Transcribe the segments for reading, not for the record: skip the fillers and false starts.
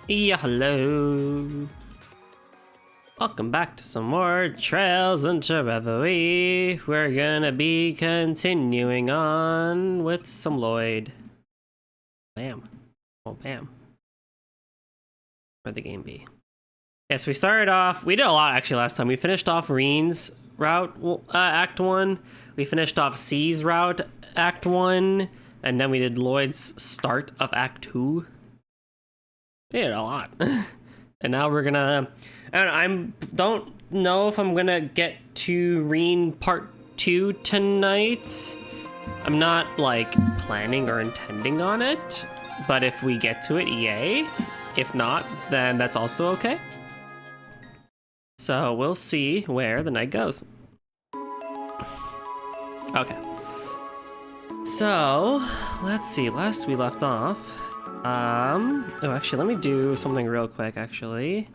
Yeah, hello. Welcome back to some more Trails into Reverie. We're gonna be continuing on with some Lloyd. Bam. Oh, bam. Where'd the game be? Yes, we started off, we did a lot actually last time. We finished off Rean's route, Act 1. We finished off C's route, Act 1. And then we did Lloyd's start of Act 2. We did a lot. And now we're gonna, I don't know if I'm gonna get to Rean Part 2 tonight. I'm not like planning or intending on it, but if we get to it, yay. If not, then that's also okay. So we'll see where the night goes. Okay. So let's see, last we left off. Oh, actually, let me do something real quick, actually.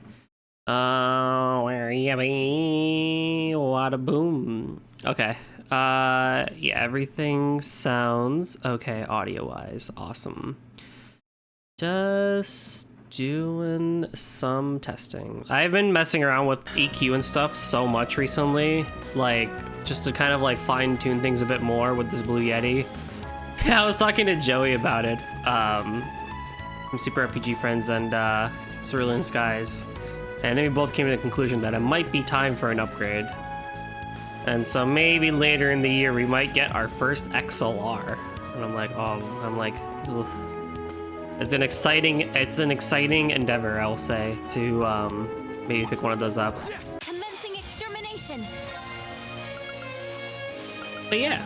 Where you be? Wada boom. Okay. Yeah, everything sounds okay audio-wise. Awesome. Just doing some testing. I've been messing around with EQ and stuff so much recently, like, just to kind of like fine-tune things a bit more with this Blue Yeti. I was talking to Joey about it, from Super RPG Friends and Cerulean Skies, and then we both came to the conclusion that it might be time for an upgrade. And so maybe later in the year we might get our first XLR. And I'm like, ugh. It's an exciting endeavor, I'll say, to maybe pick one of those up. Commencing extermination. But yeah.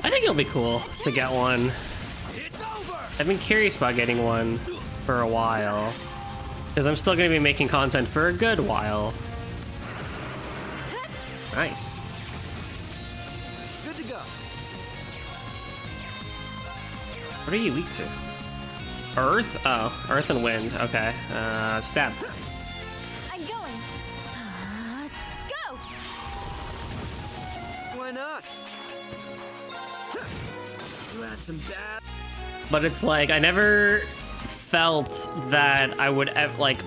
I think it'll be cool to get one. I've been curious about getting one for a while, because I'm still going to be making content for a good while. Nice. Good to go. What are you weak to? Earth? Oh, earth and wind. Okay. Stab. I'm going. Go. Why not? You had some bad. But it's like, I never felt that I would like,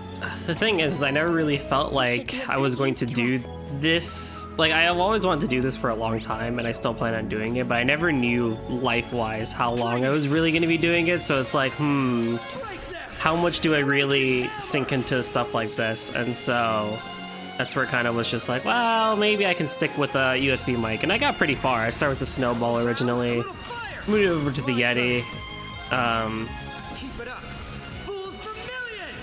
the thing is I never really felt like I was going to do this. Like, I've always wanted to do this for a long time, and I still plan on doing it, but I never knew life-wise how long I was really going to be doing it. So it's like, how much do I really sink into stuff like this? And so that's where it kind of was just like, well, maybe I can stick with a USB mic. And I got pretty far. I started with the Snowball originally, moved over to the Yeti. Keep it up. Fools Vermilion!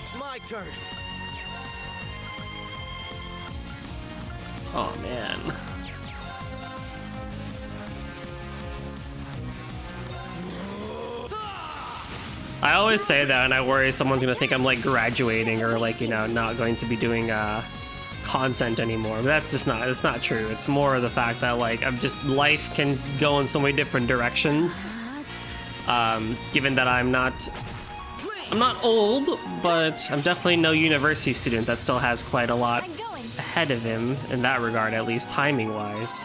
It's my turn. Oh man. I always say that, and I worry someone's gonna think I'm like graduating or like, you know, not going to be doing content anymore. But that's not true. It's more of the fact that like life can go in so many different directions. Given that I'm not old, but I'm definitely no university student that still has quite a lot ahead of him in that regard, at least timing wise.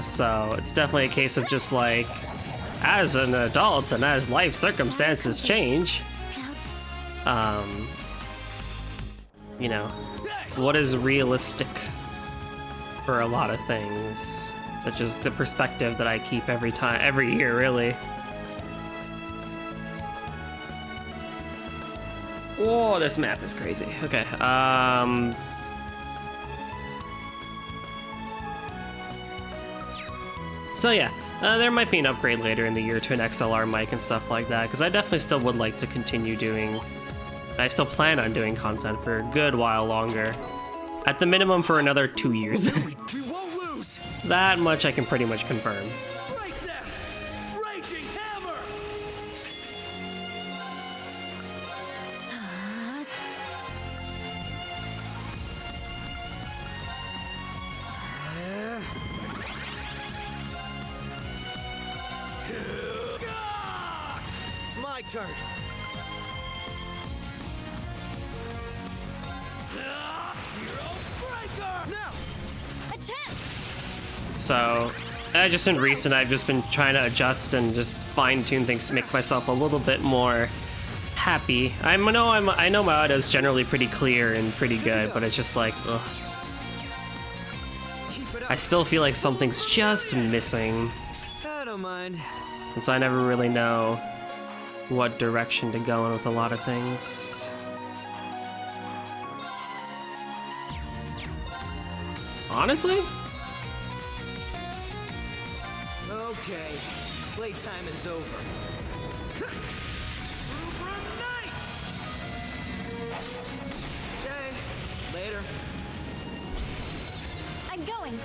So it's definitely a case of just like, as an adult and as life circumstances change, you know, what is realistic for a lot of things. That's just the perspective that I keep every year, really. Whoa, this map is crazy. Okay, so yeah, there might be an upgrade later in the year to an XLR mic and stuff like that, because I definitely still would like to continue doing, I still plan on doing content for a good while longer. At the minimum for another 2 years. We won't lose. That much I can pretty much confirm. Break them. Raging hammer. turn. Zero breaker! Now! Attempt! So, just in recent, I've just been trying to adjust and just fine-tune things to make myself a little bit more happy. I know my audio is generally pretty clear and pretty good, but it's just like, ugh. I still feel like something's just missing. I don't mind. And so I never really know what direction to go in with a lot of things. Honestly? Okay, playtime is over. Night! Okay, later. I'm going.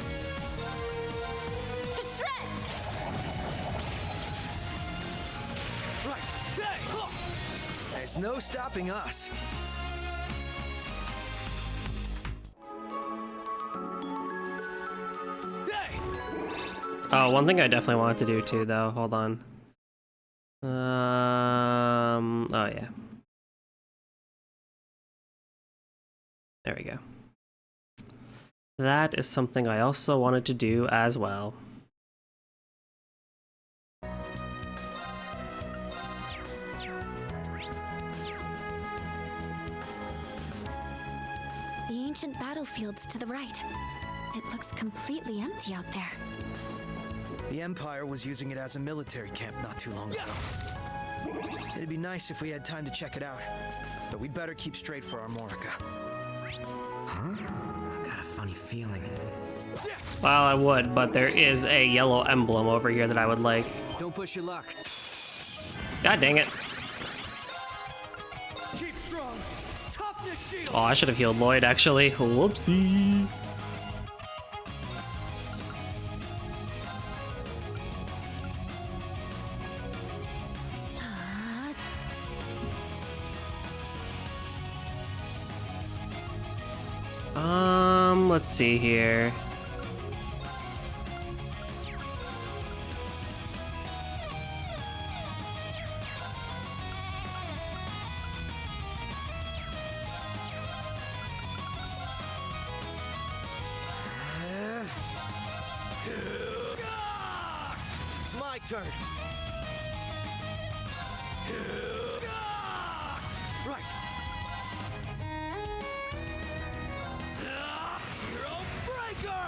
To shreds! Right, hey! There's no stopping us. Hey! Oh, one thing I definitely wanted to do too, though. Hold on. Oh yeah. There we go. That is something I also wanted to do as well. The ancient battlefield's to the right. It looks completely empty out there. The Empire was using it as a military camp not too long ago. It'd be nice if we had time to check it out, but we'd better keep straight for Armorica. Huh? I got a funny feeling. Well, I would, but there is a yellow emblem over here that I would like. Don't push your luck. God dang it. Keep strong. Toughness shield. Oh, I should have healed Lloyd, actually. Whoopsie. Let's see here. It's my turn. Right. Zero breaker.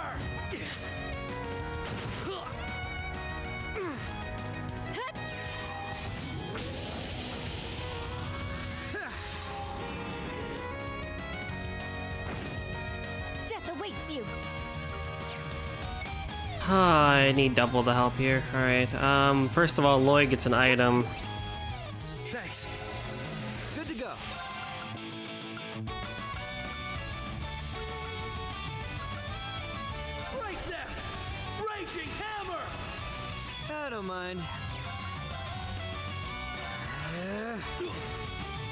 Death awaits you. I need double the help here. Alright, first of all, Lloyd gets an item. Thanks. Good to go. Break them! Raging hammer! I don't mind.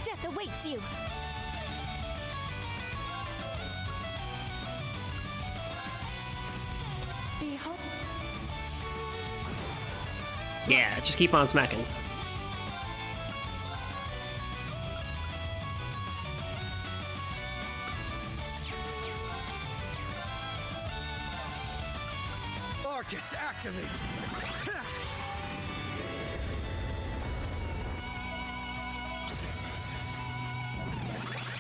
Death awaits you. Behold. Yeah, just keep on smacking. Arcus, activate!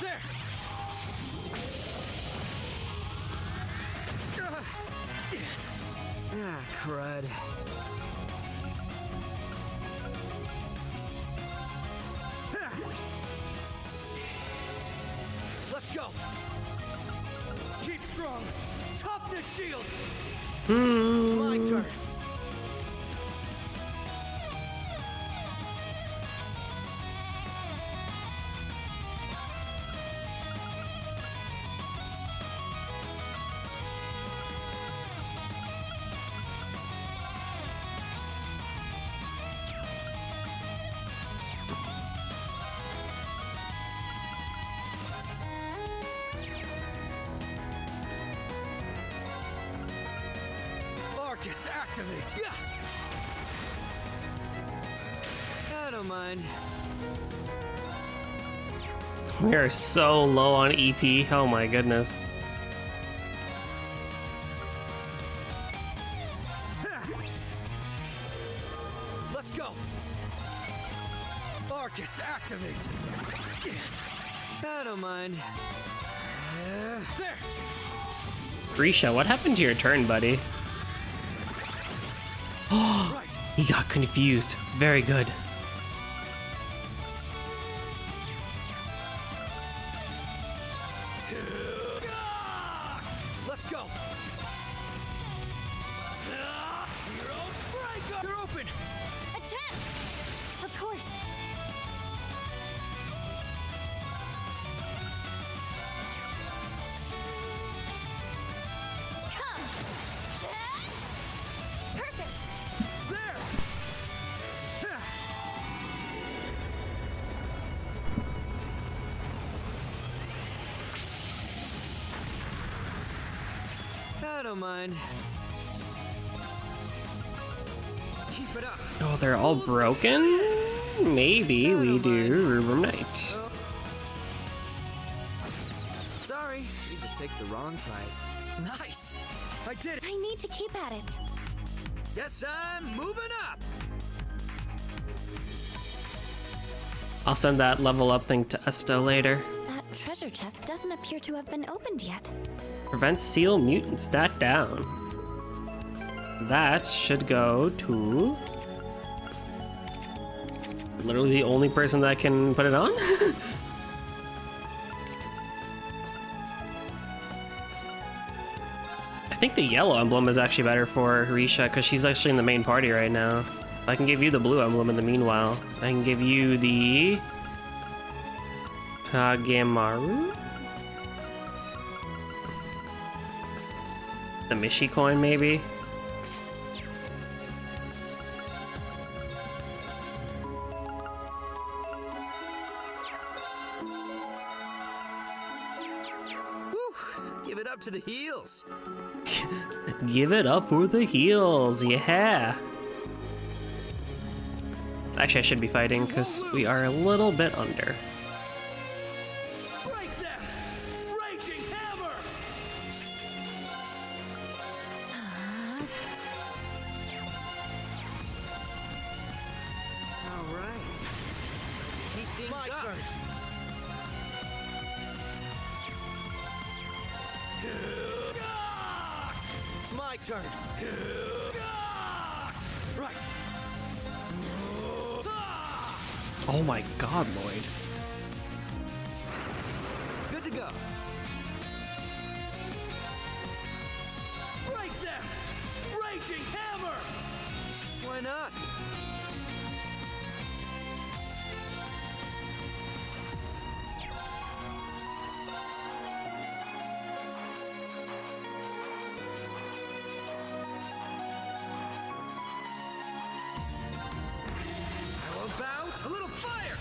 There! Ah, crud. Let's go! Keep strong! Toughness shield! It's my turn! Arcus, activate! Yeah! I don't mind. We are so low on EP. Oh my goodness. Let's go. Arcus, activate. I don't mind. There. Risha, what happened to your turn, buddy? Oh, Right. he got confused. Very good. Let's go. Zero breaker. You're open. Attack! Of course. Come! Perfect! There. I don't mind. Keep it up. Oh, they're all broken? Maybe we do Reverie Night. Sorry, you just picked the wrong fight. Nice. I did it. I need to keep at it. Guess I'm moving up. I'll send that level up thing to Esto later. That treasure chest doesn't appear to have been opened yet. Prevent seal mutants, that down. That should go to literally the only person that can put it on. I think the yellow emblem is actually better for Risha because she's actually in the main party right now. I can give you the blue emblem in the meanwhile. I can give you the Kagemaru? The Mishi coin, maybe? Whew, give it up to the heels. Give it up for the heels, yeah! Actually, I should be fighting because we are a little bit under. Break them! Raging hammer! All right. Keep things My up. turn. It's my turn. Right. Oh my god, Lloyd. Good to go. Break them. Raging hammer. Why not? How about a little fire?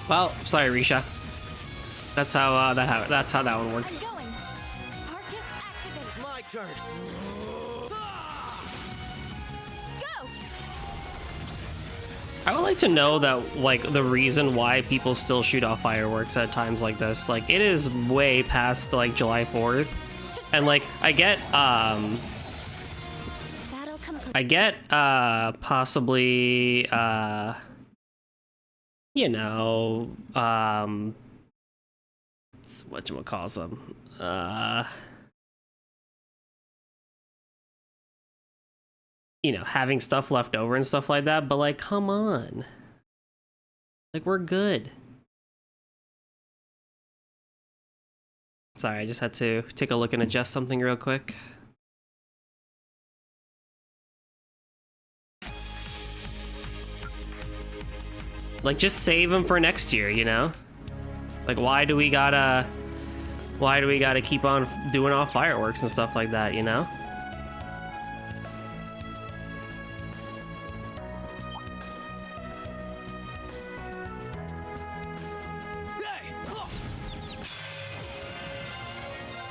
Well, sorry, Risha. That's how that's how that one works. I'm going. Arcus, activate. It's my turn. Go! I would like to know that, like, the reason why people still shoot off fireworks at times like this. Like, it is way past, like, July 4th. And, like, I get, Battle complete. possibly, you know, whatchamacalls you know, having stuff left over and stuff like that, but like, come on. Like, we're good. Sorry, I just had to take a look and adjust something real quick. Like, just save them for next year, you know? Like, why do we gotta keep on doing all fireworks and stuff like that, you know? Hey!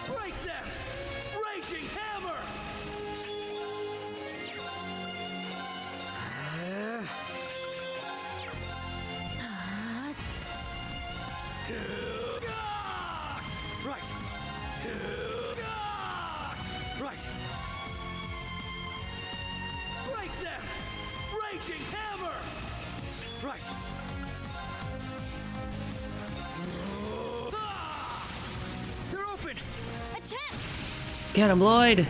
Break them. Raging hammer. Right. Right. Break them! Raging hammer! Right. They're open. A champ! Get him, Lloyd.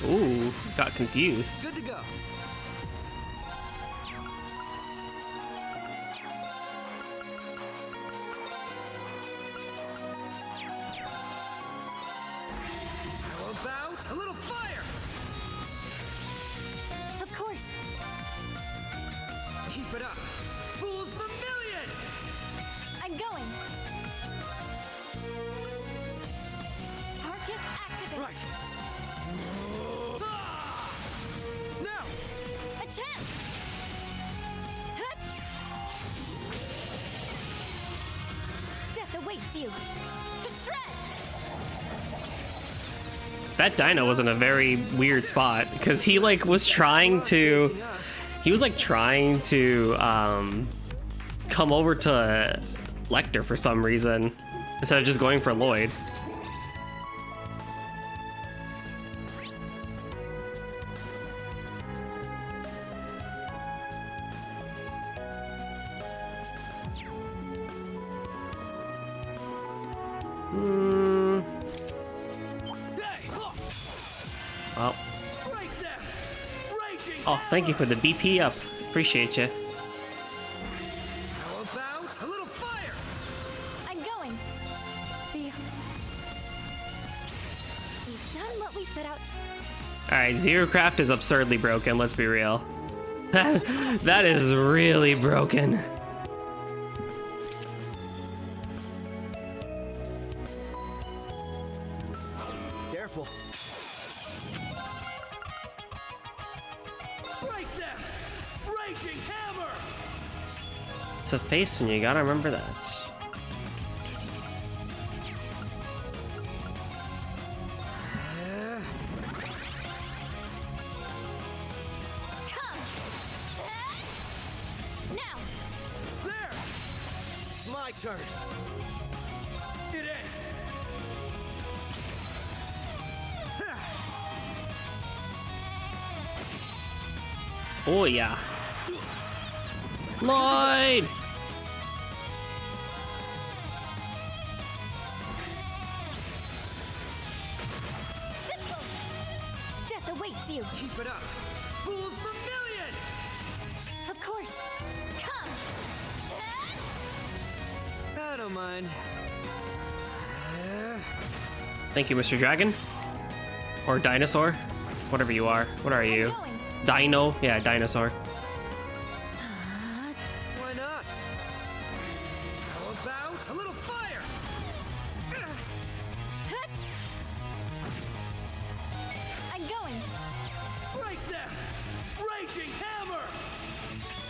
Ooh, got confused. Good to go. How about a little fire? Of course. Keep it up! Fools vermilion! I'm going. Arcus activate. Right. Now. A champ! Hut! Death awaits you. To shreds! That dino was in a very weird spot because he like was trying to, Facing us. he was like trying to come over to Lecter for some reason instead of just going for Lloyd. Hey! Well, Break them! Raging oh, thank you for the BP up. Appreciate you. How about a little fire? I'm going. We've done what we set out to. All right, Zero Craft is absurdly broken. Let's be real. That is really broken. Careful. Break them! Raging hammer! It's a face and you gotta remember that. Come! Now! There! It's my turn. It is! Oh yeah. Lloyd! Simple! Death awaits you. Keep it up! Fools vermilion! Of course. Come! I don't mind. Thank you, Mr. Dragon. Or dinosaur. Whatever you are. What are you? Going. Dino? Yeah, dinosaur. Why not? How about a little fire? Hut! I'm going. Break them! Raging hammer!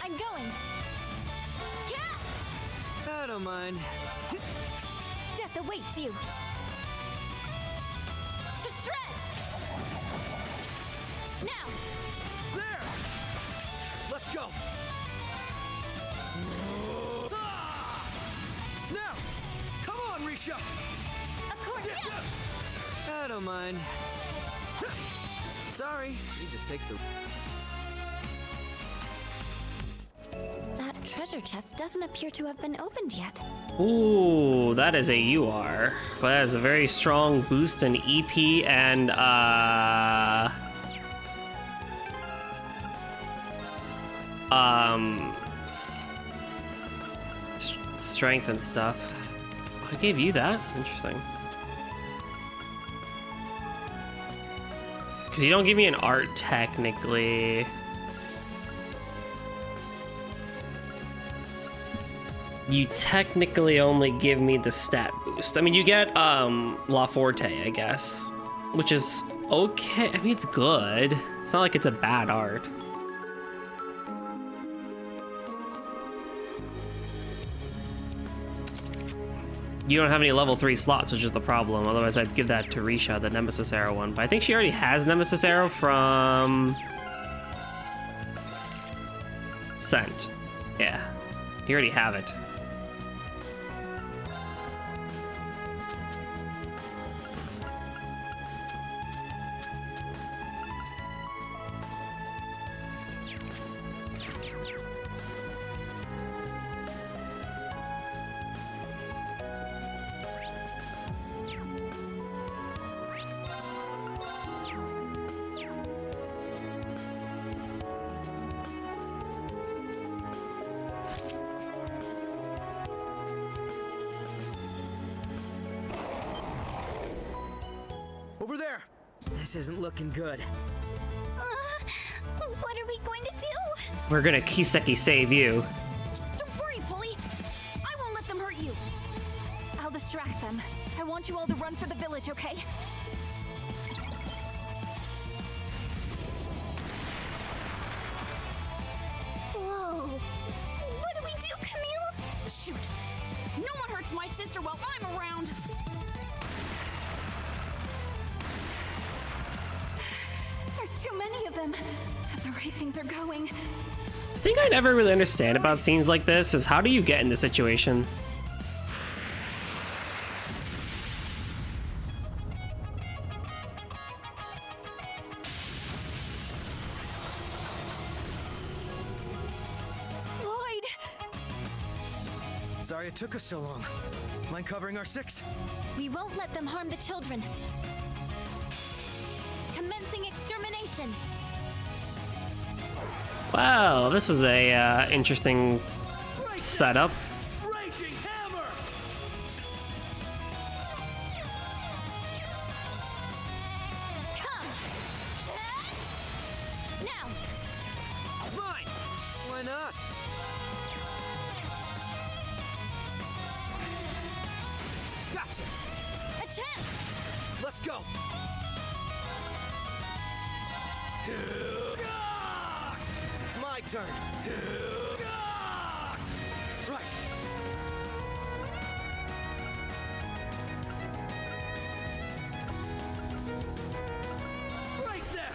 I'm going. Yeah! I don't mind. Death awaits you. To shreds! Now! There! Let's go. Ah! Now. Come on, Risha. Of course, yeah! I don't mind. Sorry, you just picked the. That treasure chest doesn't appear to have been opened yet. Ooh, that is a UR. But that is a very strong boost in EP and strength and stuff. I gave you that? Interesting. Because you don't give me an art technically. You technically only give me the stat boost. I mean, you get La Forte, I guess, which is okay. I mean, it's good. It's not like it's a bad art. You don't have any level 3 slots, which is the problem. Otherwise, I'd give that to Risha, the Nemesis Arrow one. But I think she already has Nemesis Arrow from... Scent. Yeah. You already have it. Over there! This isn't looking good. What are we going to do? We're gonna Kiseki save you. Don't worry, Polly. I won't let them hurt you. I'll distract them. I want you all to run for the village, okay? Whoa. What do we do, Camille? Shoot. No one hurts my sister while I'm around. There's too many of them. At the rate things are going. The thing I never really understand about scenes like this is how do you get in this situation? Lloyd! Sorry it took us so long. Mind covering our 6? We won't let them harm the children. Commencing extermination. Wow, this is a interesting setup. Raging hammer! Come! Now! It's mine! Why not? Gotcha! A chance! Let's go! It's my turn! Right! Right there!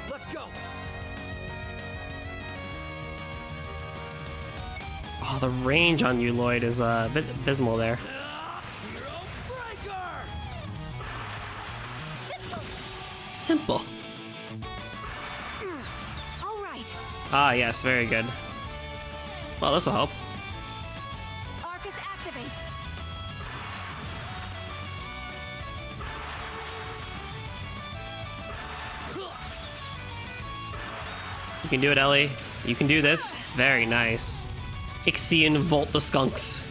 Let's go! Oh, the range on you, Lloyd, is a bit abysmal there. Hero breaker! Simple. All right. Ah, yes, very good. Well, this'll help. Arcus activate. You can do it, Ellie. You can do this. Very nice. Ixion Volt the Skunks.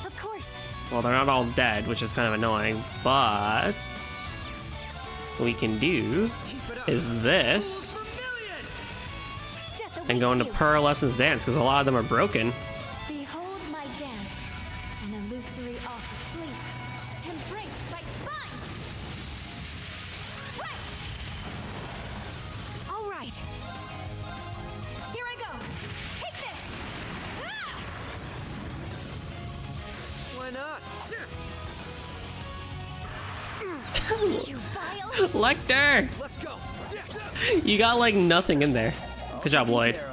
Of course. Well, they're not all dead, which is kind of annoying, but what we can do is this Death and go into awaits you. Pearlescence Dance, because a lot of them are broken. Behold my dance. An illusory off sleep. Embraced by spine. Right. All right. Here I go. Take this. Ah! Why not? You vile. Lecter! Let's go! You got like nothing in there. Good job, Taken Lloyd. care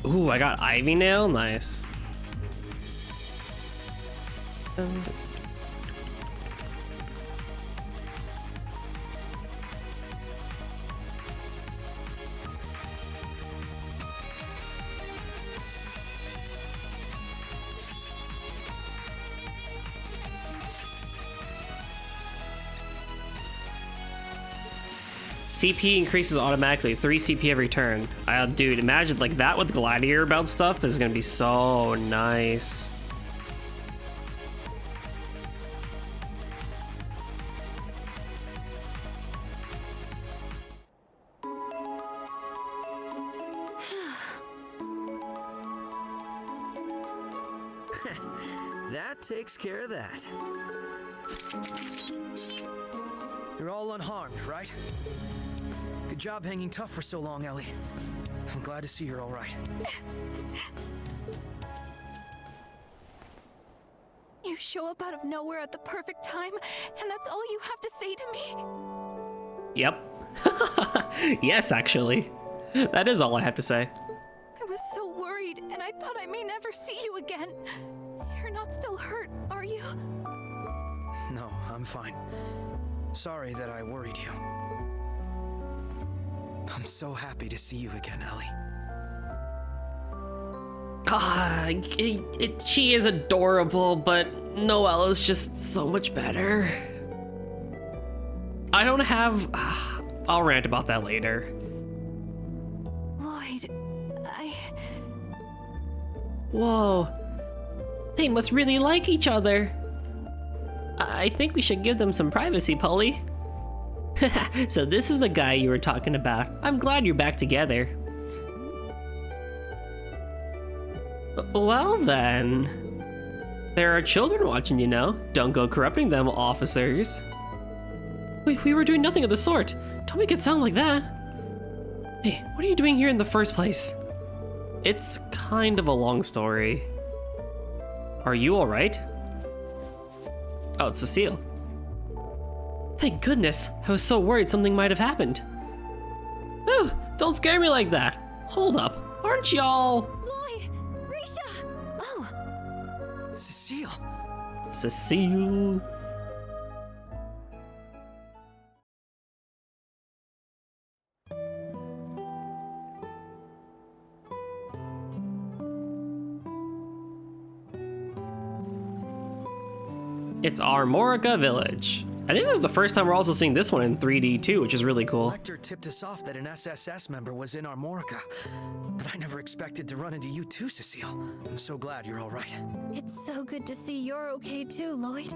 of. Ooh, I got Ivy Nail. Nice. CP increases automatically, 3 CP every turn. Dude, imagine like that with Gladiator belt stuff is gonna be so nice. That takes care of that. You're all unharmed, right? Good job hanging tough for so long, Ellie. I'm glad to see you're all right. You show up out of nowhere at the perfect time, and that's all you have to say to me? Yep. Yes, actually. That is all I have to say. I was so worried, and I thought I may never see you again. You're not still hurt, are you? No, I'm fine. Sorry that I worried you. I'm so happy to see you again, Ellie. She is adorable, but Noelle is just so much better. I don't have... I'll rant about that later. Lloyd, Whoa. They must really like each other. I think we should give them some privacy, Polly. So this is the guy you were talking about. I'm glad you're back together. Well then. There are children watching, you know. Don't go corrupting them, officers. We were doing nothing of the sort. Don't make it sound like that. Hey, what are you doing here in the first place? It's kind of a long story. Are you alright? Oh, it's Cecile. Thank goodness. I was so worried something might have happened. Ooh, don't scare me like that. Hold up. Aren't y'all... Lloyd! Risha! Oh! Cecile! Cecile... It's Armorica Village. I think this is the first time we're also seeing this one in 3D too, which is really cool. Lecter tipped us off that an SSS member was in Armorica, but I never expected to run into you too, Cecile. I'm so glad you're all right. It's so good to see you're okay too, Lloyd.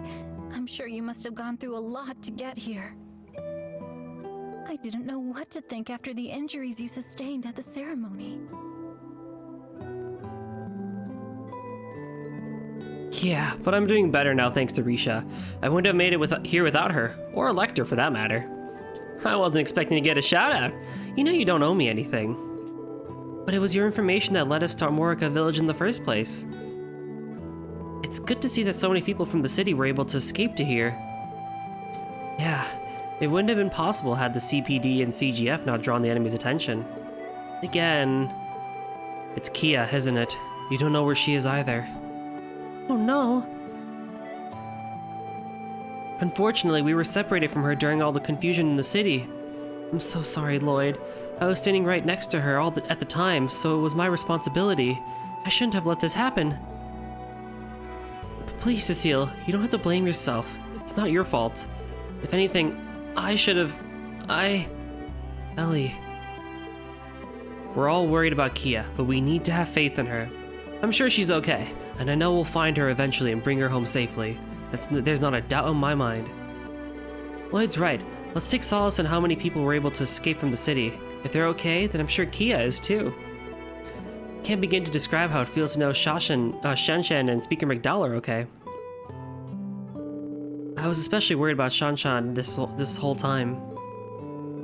I'm sure you must have gone through a lot to get here. I didn't know what to think after the injuries you sustained at the ceremony. Yeah, but I'm doing better now thanks to Risha. I wouldn't have made it here without her, or Lecter for that matter. I wasn't expecting to get a shout out. You know you don't owe me anything. But it was your information that led us to Armorica Village in the first place. It's good to see that so many people from the city were able to escape to here. Yeah, it wouldn't have been possible had the CPD and CGF not drawn the enemy's attention. Again, it's Kia, isn't it? You don't know where she is either. Oh no. Unfortunately, we were separated from her during all the confusion in the city. I'm so sorry, Lloyd. I was standing right next to her at the time, so it was my responsibility. I shouldn't have let this happen. But please, Cecile, you don't have to blame yourself. It's not your fault. If anything, I should have... Ellie. We're all worried about Kia, but we need to have faith in her. I'm sure she's okay, and I know we'll find her eventually and bring her home safely. There's not a doubt in my mind. Lloyd's right. Let's take solace in how many people were able to escape from the city. If they're okay, then I'm sure Kia is too. Can't begin to describe how it feels to know Shanshan and Speaker Heimdallr are okay. I was especially worried about Shanshan this whole time.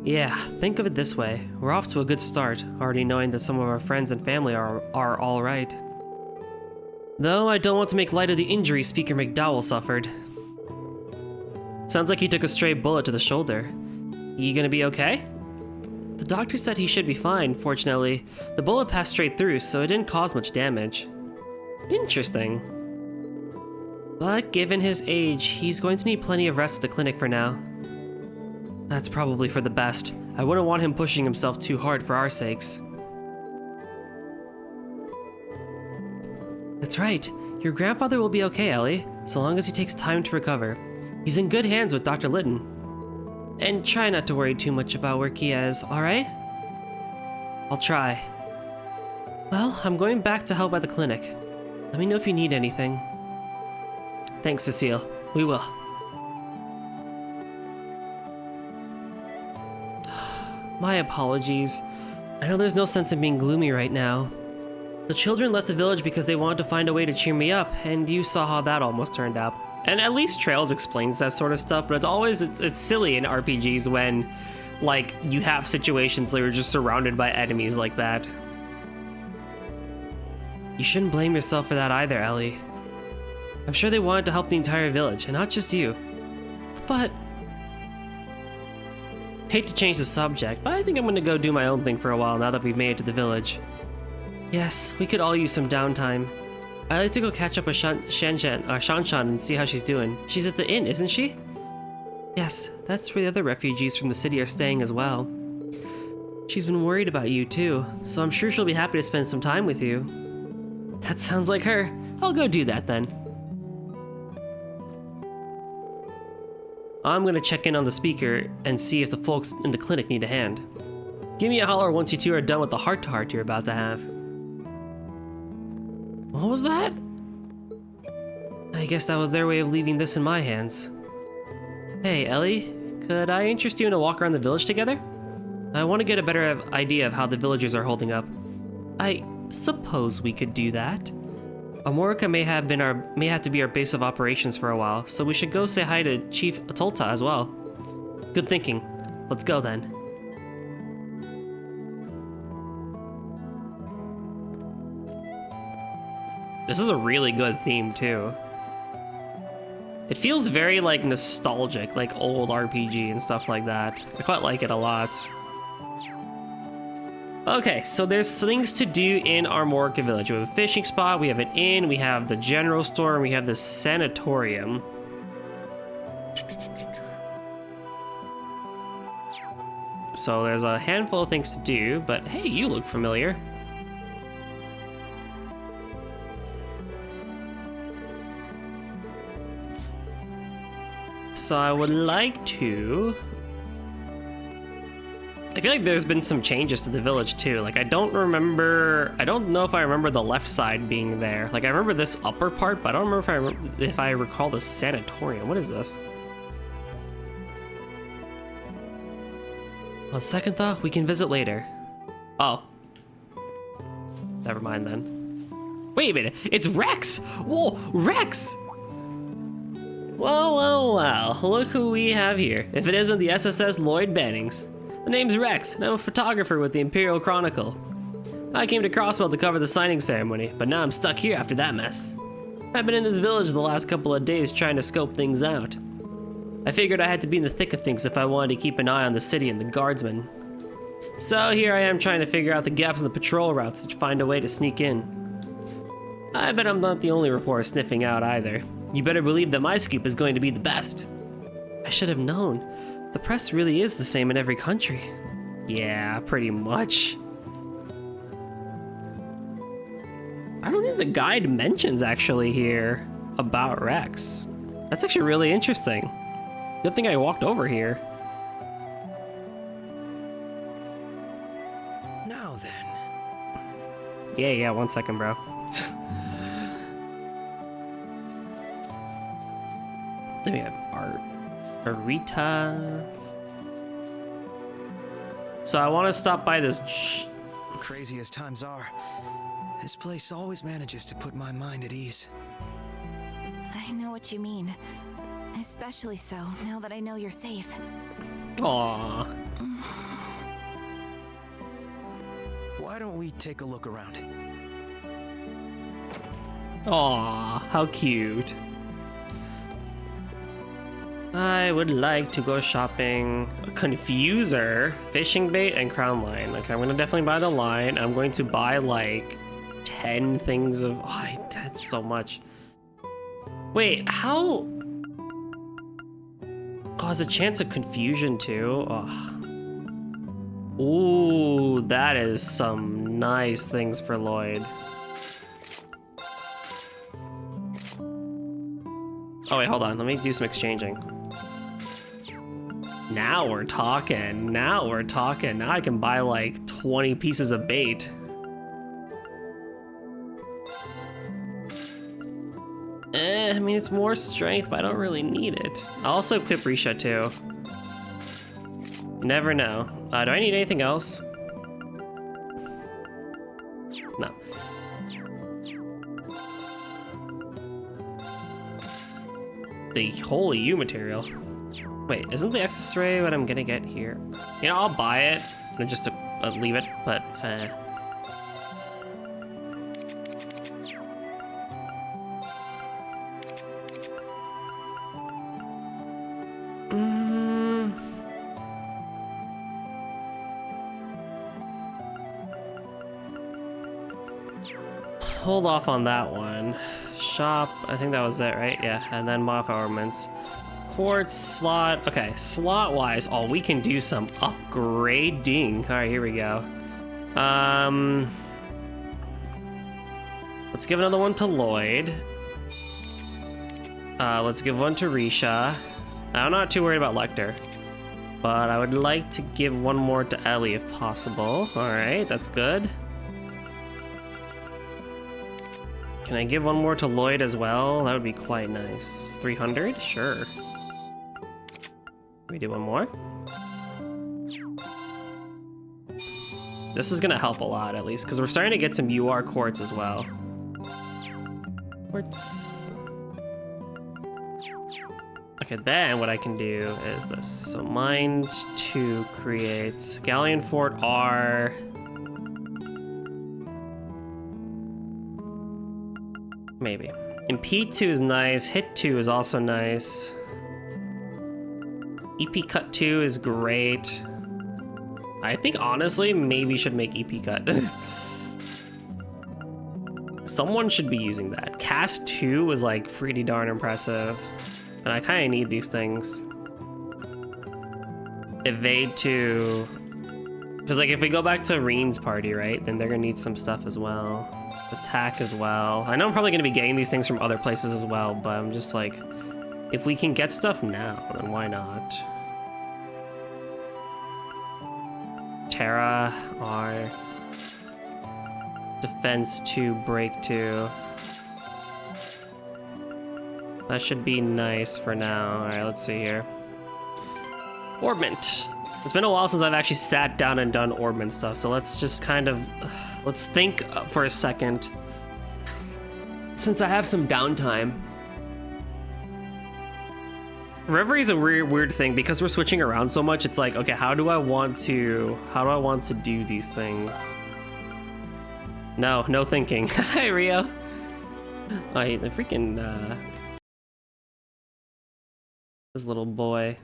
Yeah, think of it this way. We're off to a good start, already knowing that some of our friends and family are all right. Though I don't want to make light of the injury Speaker Heimdallr suffered. Sounds like he took a stray bullet to the shoulder. You gonna be okay? The doctor said he should be fine, fortunately. The bullet passed straight through, so it didn't cause much damage. Interesting. But given his age, he's going to need plenty of rest at the clinic for now. That's probably for the best. I wouldn't want him pushing himself too hard for our sakes. That's right. Your grandfather will be okay, Ellie, so long as he takes time to recover. He's in good hands with Dr. Litton. And try not to worry too much about where Kia is, alright? I'll try. Well, I'm going back to help at the clinic. Let me know if you need anything. Thanks, Cecile. We will. My apologies. I know there's no sense in being gloomy right now. The children left the village because they wanted to find a way to cheer me up, and you saw how that almost turned out. And at least Trails explains that sort of stuff, but it's silly in RPGs when, like, you have situations where you're just surrounded by enemies like that. You shouldn't blame yourself for that either, Ellie. I'm sure they wanted to help the entire village, and not just you. But... hate to change the subject, but I think I'm gonna go do my own thing for a while now that we've made it to the village. Yes, we could all use some downtime. I'd like to go catch up with Shanshan and see how she's doing. She's at the inn, isn't she? Yes, that's where the other refugees from the city are staying as well. She's been worried about you too, so I'm sure she'll be happy to spend some time with you. That sounds like her. I'll go do that then. I'm gonna check in on the speaker and see if the folks in the clinic need a hand. Give me a holler once you two are done with the heart-to-heart you're about to have. What was that? I guess that was their way of leaving this in my hands. Hey, Ellie, could I interest you in a walk around the village together? I want to get a better idea of how the villagers are holding up. I suppose we could do that. Armorica may have to be our base of operations for a while, so we should go say hi to Chief Atolta as well. Good thinking. Let's go then. This is a really good theme too. It feels very like nostalgic, like old RPG and stuff like that. I quite like it a lot. Okay, so there's things to do in Armorica Village. We have a fishing spot, we have an inn, we have the general store, and we have the sanatorium. So there's a handful of things to do, but hey, you look familiar. So I would like to... I feel like there's been some changes to the village too. Like I don't know if I remember the left side being there. Like I remember this upper part, but I don't remember if I recall the sanatorium. What is this? On second thought, we can visit later. Oh. Never mind then. Wait a minute, it's Rex! Whoa, Rex! Well, look who we have here. If it isn't the SSS Lloyd Bannings. The name's Rex, and I'm a photographer with the Imperial Chronicle. I came to Crossbell to cover the signing ceremony, but now I'm stuck here after that mess. I've been in this village the last couple of days trying to scope things out. I figured I had to be in the thick of things if I wanted to keep an eye on the city and the guardsmen. So here I am trying to figure out the gaps in the patrol routes to find a way to sneak in. I bet I'm not the only reporter sniffing out either. You better believe that my scoop is going to be the best. I should have known. The press really is the same in every country. Yeah, pretty much. I don't think the guide mentions actually here about Rex. That's actually really interesting. Good thing I walked over here. Now then. Yeah, 1 second, bro. Let me have art. Arita. So I want to stop by this. Crazy as times are, this place always manages to put my mind at ease. I know what you mean. Especially so now that I know you're safe. Aww. Why don't we take a look around? Aww, how cute. I would like to go shopping. A confuser, fishing bait, and crown line. Okay, I'm gonna definitely buy the line. I'm going to buy like 10 things of. Oh, that's so much. Wait, how? Oh, there's a chance of confusion too. Oh. Ooh, that is some nice things for Lloyd. Oh wait, hold on. Let me do some exchanging. Now we're talking. Now we're talking. Now I can buy like 20 pieces of bait. I mean, it's more strength, but I don't really need it. I'll also equip Risha too. Never know. Do I need anything else? No. the holy U material. Wait, isn't the X-ray what I'm gonna get here? You know, I'll buy it and just to leave it, but hold off on that one. Shop, I think that was it, right? Yeah, and then modify ornaments. Quartz, slot. Okay, slot-wise, oh, we can do some upgrading. All right, here we go. Let's give another one to Lloyd. Let's give one to Risha. I'm not too worried about Lecter, but I would like to give one more to Ellie if possible. All right, that's good. Can I give one more to Lloyd as well? That would be quite nice. 300? Sure. Can we do one more? This is gonna help a lot, at least, because we're starting to get some UR quartz as well. Quartz. Okay, then what I can do is this. So mind to create Galleon Fort R. Maybe. Impede 2 is nice. Hit 2 is also nice. EP Cut 2 is great. I think honestly, maybe should make EP Cut. Someone should be using that. Cast 2 was like pretty darn impressive. And I kind of need these things. Evade 2. Because like if we go back to Rean's party, right? Then they're gonna need some stuff as well. Attack as well. I know I'm probably gonna be getting these things from other places as well, but I'm just like, if we can get stuff now, then why not? Terra, R. Defense 2, Break 2. That should be nice for now. Alright, let's see here. Orbment. It's been a while since I've actually sat down and done orbment stuff, so let's just kind of... Let's think for a second. Since I have some downtime. Reverie is a weird thing because we're switching around so much. It's like, okay, how do I want to do these things? No thinking. Hi, Rio. The freaking this little boy.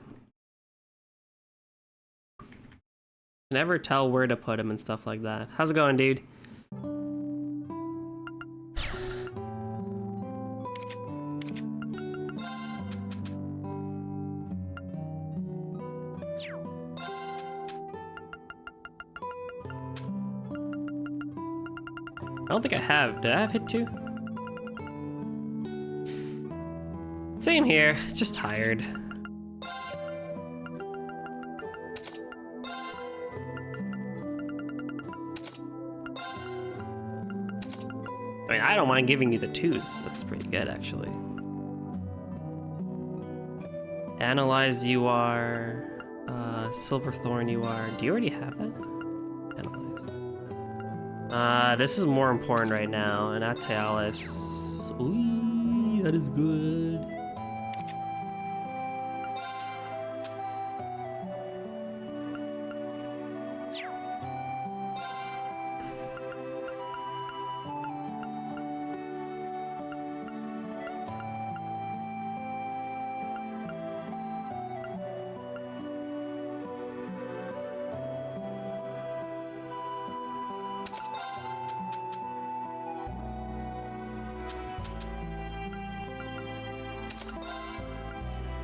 Never tell where to put him and stuff like that. How's it going, dude? I don't think I have. Did I have hit 2? Same here, just tired. I mean, I don't mind giving you the 2s. That's pretty good, actually. Analyze UR. Silverthorn UR. Do you already have that? Analyze. This is more important right now. And Atialis. Ooh, that is good.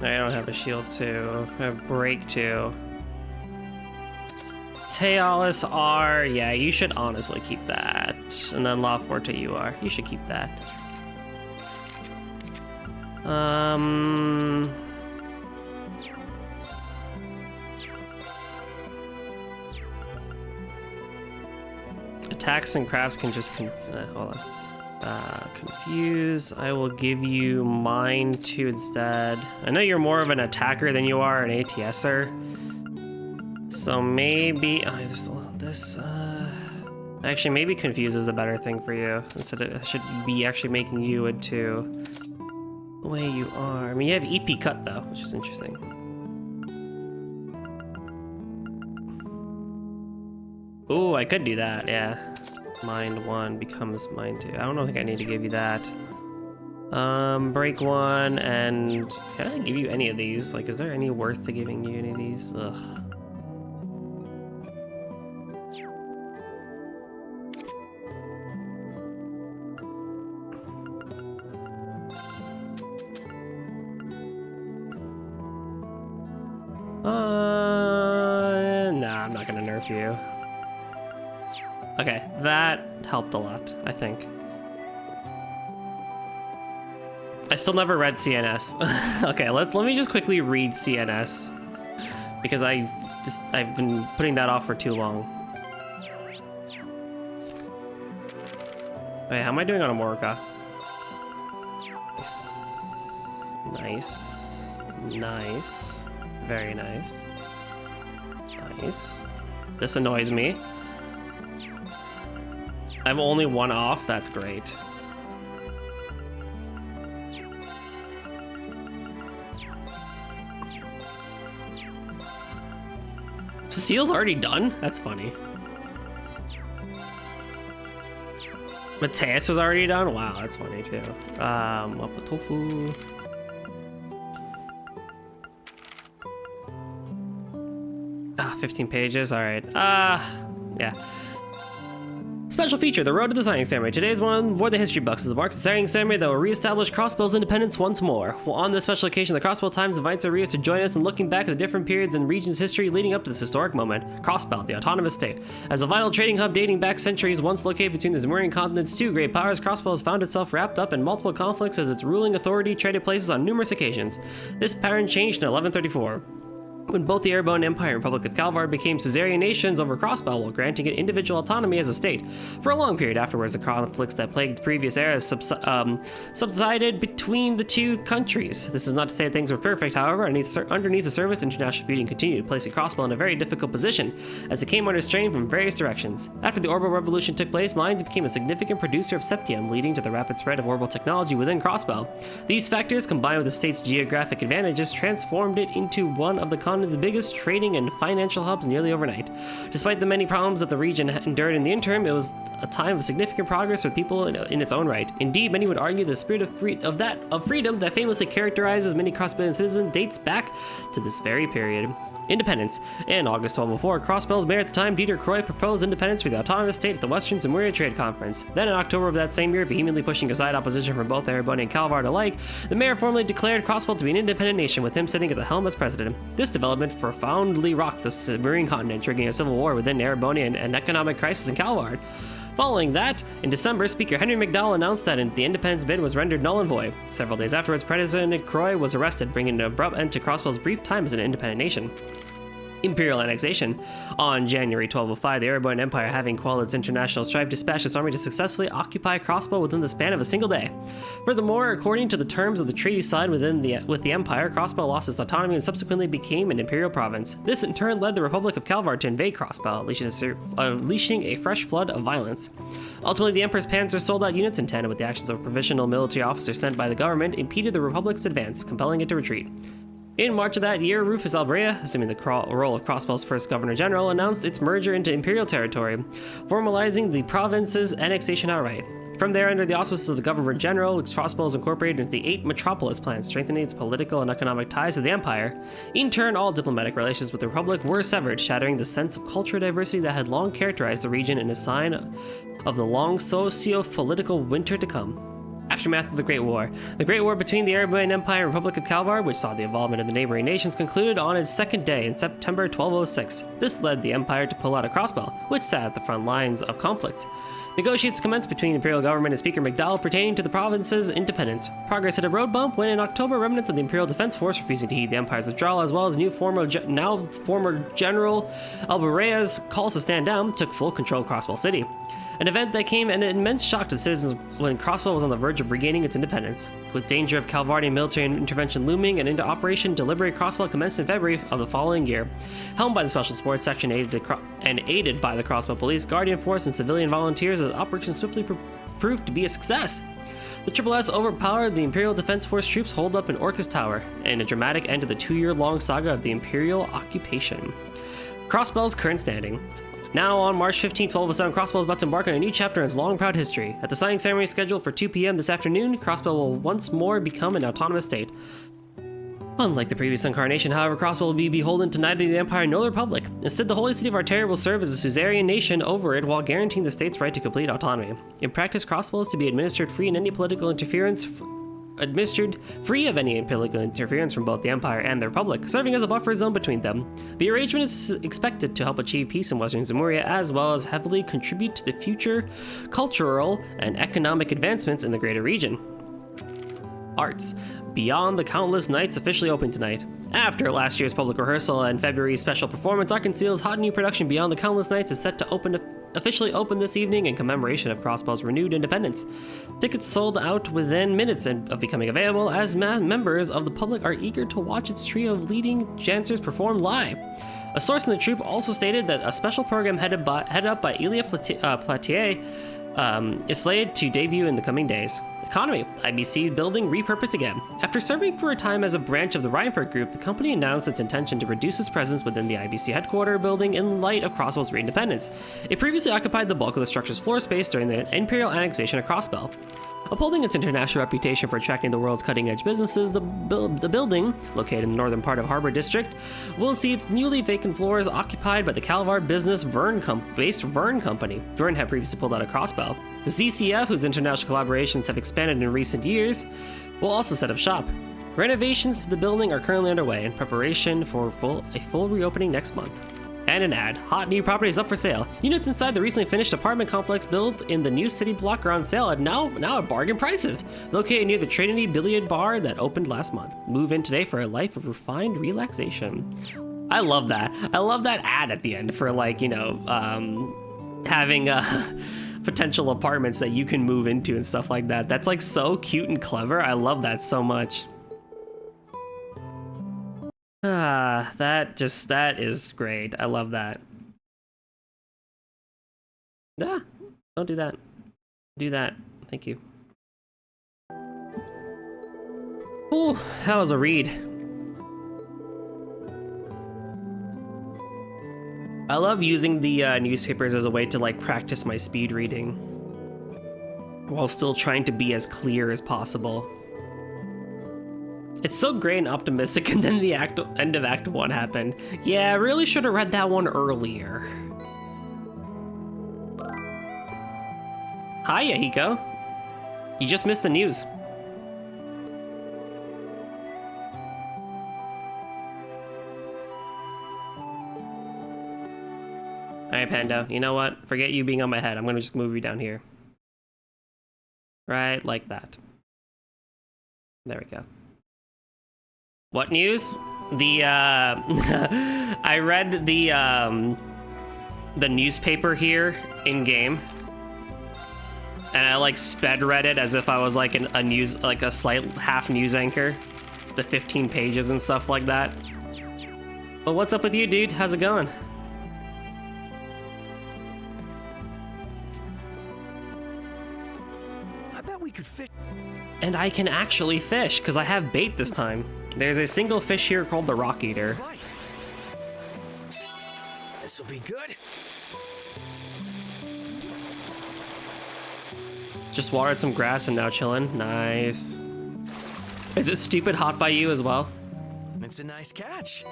I don't have a shield 2. I have break 2. Tealis R. Yeah, you should honestly keep that. And then Law Forte UR. You should keep that. Attacks and crafts can just hold on. Confuse. I will give you mine 2 instead. I know you're more of an attacker than you are an ATSer. So maybe actually maybe confuse is the better thing for you. Instead of, I should be actually making you into the way you are. I mean, you have EP cut though, which is interesting. Ooh, I could do that, yeah. Mind 1 becomes mind 2. I don't think I need to give you that. Break 1, and can I give you any of these? Like, is there any worth to giving you any of these? Ugh. Nah, I'm not gonna nerf you. Okay, that helped a lot, I think. I still never read CNS. Okay, let me just quickly read CNS because I've been putting that off for too long. Wait, how am I doing on Armorica? Nice. Nice. Very nice. Nice. This annoys me. I'm only 1 off, that's great. Cecile's already done? That's funny. Mateus is already done? Wow, that's funny too. Up with tofu. 15 pages, all right. Yeah. Special feature, the Road to the Signing Ceremony. Today's one for the history books. This marks the signing ceremony that will reestablish Crossbell's independence once more. Well, on this special occasion, the Crossbell Times invites our readers to join us in looking back at the different periods in the region's history leading up to this historic moment. Crossbell, the autonomous state. As a vital trading hub dating back centuries, once located between the Zemurian continent's 2 great powers, Crossbell has found itself wrapped up in multiple conflicts as its ruling authority traded places on numerous occasions. This pattern changed in 1134. When both the Airborne Empire and Republic of Calvar became suzerain nations over Crossbell while granting it individual autonomy as a state. For a long period afterwards, the conflicts that plagued previous eras subsided between the 2 countries. This is not to say things were perfect, however. Underneath the surface, international feuding continued, placing Crossbell in a very difficult position as it came under strain from various directions. After the Orbital Revolution took place, Mines became a significant producer of septium, leading to the rapid spread of orbital technology within Crossbell. These factors, combined with the state's geographic advantages, transformed it into one of the continent's biggest trading and financial hubs nearly overnight. Despite the many problems that the region endured in the interim, it was a time of significant progress for people in its own right. Indeed, many would argue the spirit of freedom that famously characterizes many Crossbellian citizens dates back to this very period. Independence. In August 1204, Crossbell's mayor at the time, Dieter Croy, proposed independence for the autonomous state at the Western Zemuria Trade Conference. Then in October of that same year, vehemently pushing aside opposition from both Ereboni and Calvar alike, the mayor formally declared Crossbell to be an independent nation, with him sitting at the helm as president. This development profoundly rocked the Zemurian continent, triggering a civil war within Ereboni and an economic crisis in Calvar. Following that, in December, Speaker Henry McDowell announced that the independence bid was rendered null and void. Several days afterwards, President Croy was arrested, bringing an abrupt end to Crossbell's brief time as an independent nation. Imperial annexation. On January 1205, the Erebonian Empire, having quelled its international strife, dispatched its army to successfully occupy Crossbell within the span of a single day. Furthermore, according to the terms of the treaty signed with the Empire, Crossbell lost its autonomy and subsequently became an imperial province. This in turn led the Republic of Calvar to invade Crossbell, unleashing a fresh flood of violence. Ultimately, the Emperor's panzers sold out units in tandem with the actions of provisional military officers sent by the government, impeded the Republic's advance, compelling it to retreat. In March of that year, Rufus Albrea, assuming the role of Crossbell's first governor-general, announced its merger into imperial territory, formalizing the province's annexation outright. From there, under the auspices of the governor-general, Crossbell was incorporated into the 8 metropolis plan, strengthening its political and economic ties to the empire. In turn, all diplomatic relations with the Republic were severed, shattering the sense of cultural diversity that had long characterized the region in a sign of the long socio-political winter to come. Aftermath of the Great War. The Great War between the Erebonian Empire and Republic of Calvar, which saw the involvement of the neighboring nations, concluded on its second day in September 1206. This led the Empire to pull out of Crossbell, which sat at the front lines of conflict. Negotiations commenced between the Imperial government and Speaker McDowell pertaining to the province's independence. Progress hit a road bump when in October, remnants of the Imperial Defense Force, refusing to heed the Empire's withdrawal, as well as former General Alberea's calls to stand down, took full control of Crossbell City. An event that came an immense shock to the citizens when Crossbell was on the verge of regaining its independence. With danger of Calvardian military intervention looming, and into Operation Deliberate Crossbell commenced in February of the following year. Helmed by the Special Sports Section aided by the Crossbell Police, Guardian Force, and civilian volunteers, the operation swiftly proved to be a success. The Triple S overpowered the Imperial Defense Force troops holed up in Orcus Tower, and a dramatic end to the 2-year-long saga of the Imperial occupation. Crossbell's current standing. Now on March 15, 1207, Crossbell is about to embark on a new chapter in its long, proud history. At the signing ceremony scheduled for 2 p.m. this afternoon, Crossbell will once more become an autonomous state. Unlike the previous incarnation, however, Crossbell will be beholden to neither the Empire nor the Republic. Instead, the Holy City of Arteria will serve as a suzerain nation over it while guaranteeing the state's right to complete autonomy. In practice, Crossbell is to be administered free of any political interference from both the Empire and the Republic, serving as a buffer zone between them. The arrangement is expected to help achieve peace in Western Zemuria, as well as heavily contribute to the future cultural and economic advancements in the greater region. Arts. Beyond the Countless Nights officially open tonight. After last year's public rehearsal and February's special performance, Arkansas's hot new production Beyond the Countless Nights is set to officially open this evening in commemoration of Crossbell's renewed independence. Tickets sold out within minutes of becoming available, as members of the public are eager to watch its trio of leading dancers perform live. A source in the troupe also stated that a special program headed up by Elia Platier is slated to debut in the coming days. Economy. IBC building repurposed again. After serving for a time as a branch of the Reinfurt Group, the company announced its intention to reduce its presence within the IBC headquarters building in light of Crossbell's reindependence. It previously occupied the bulk of the structure's floor space during the Imperial annexation of Crossbell. Upholding its international reputation for attracting the world's cutting-edge businesses, the building, located in the northern part of Harbor District, will see its newly vacant floors occupied by the Calvar business based Vern Company. Vern had previously pulled out of Crossbell. The ZCF, whose international collaborations have expanded in recent years, will also set up shop. Renovations to the building are currently underway in preparation for a full reopening next month. And an ad. Hot new property is up for sale. Units inside the recently finished apartment complex built in the new city block are on sale at now at bargain prices. Located near the Trinity Billiard Bar that opened last month. Move in today for a life of refined relaxation. I love that. I love that ad at the end for having potential apartments that you can move into and stuff like that. That's like so cute and clever. I love that so much. That is great. I love that. Ah, don't do that. Do that. Thank you. Ooh, that was a read. I love using the newspapers as a way to like practice my speed reading while still trying to be as clear as possible. It's so great and optimistic, and then the end of Act 1 happened. Yeah, I really should have read that one earlier. Hi, Yahiko. You just missed the news. Alright, Pando, you know what? Forget you being on my head. I'm gonna just move you down here. Right, like that. There we go. What news? The I read the newspaper here in game, and I like sped read it as if I was like a slight half news anchor, the 15 pages and stuff like that. But what's up with you, dude? How's it going? I bet we could fish. And I can actually fish because I have bait this time. There's a single fish here called the Rock Eater. This'll be good. Just watered some grass and now chilling. Nice. Is it stupid hot by you as well? It's a nice catch.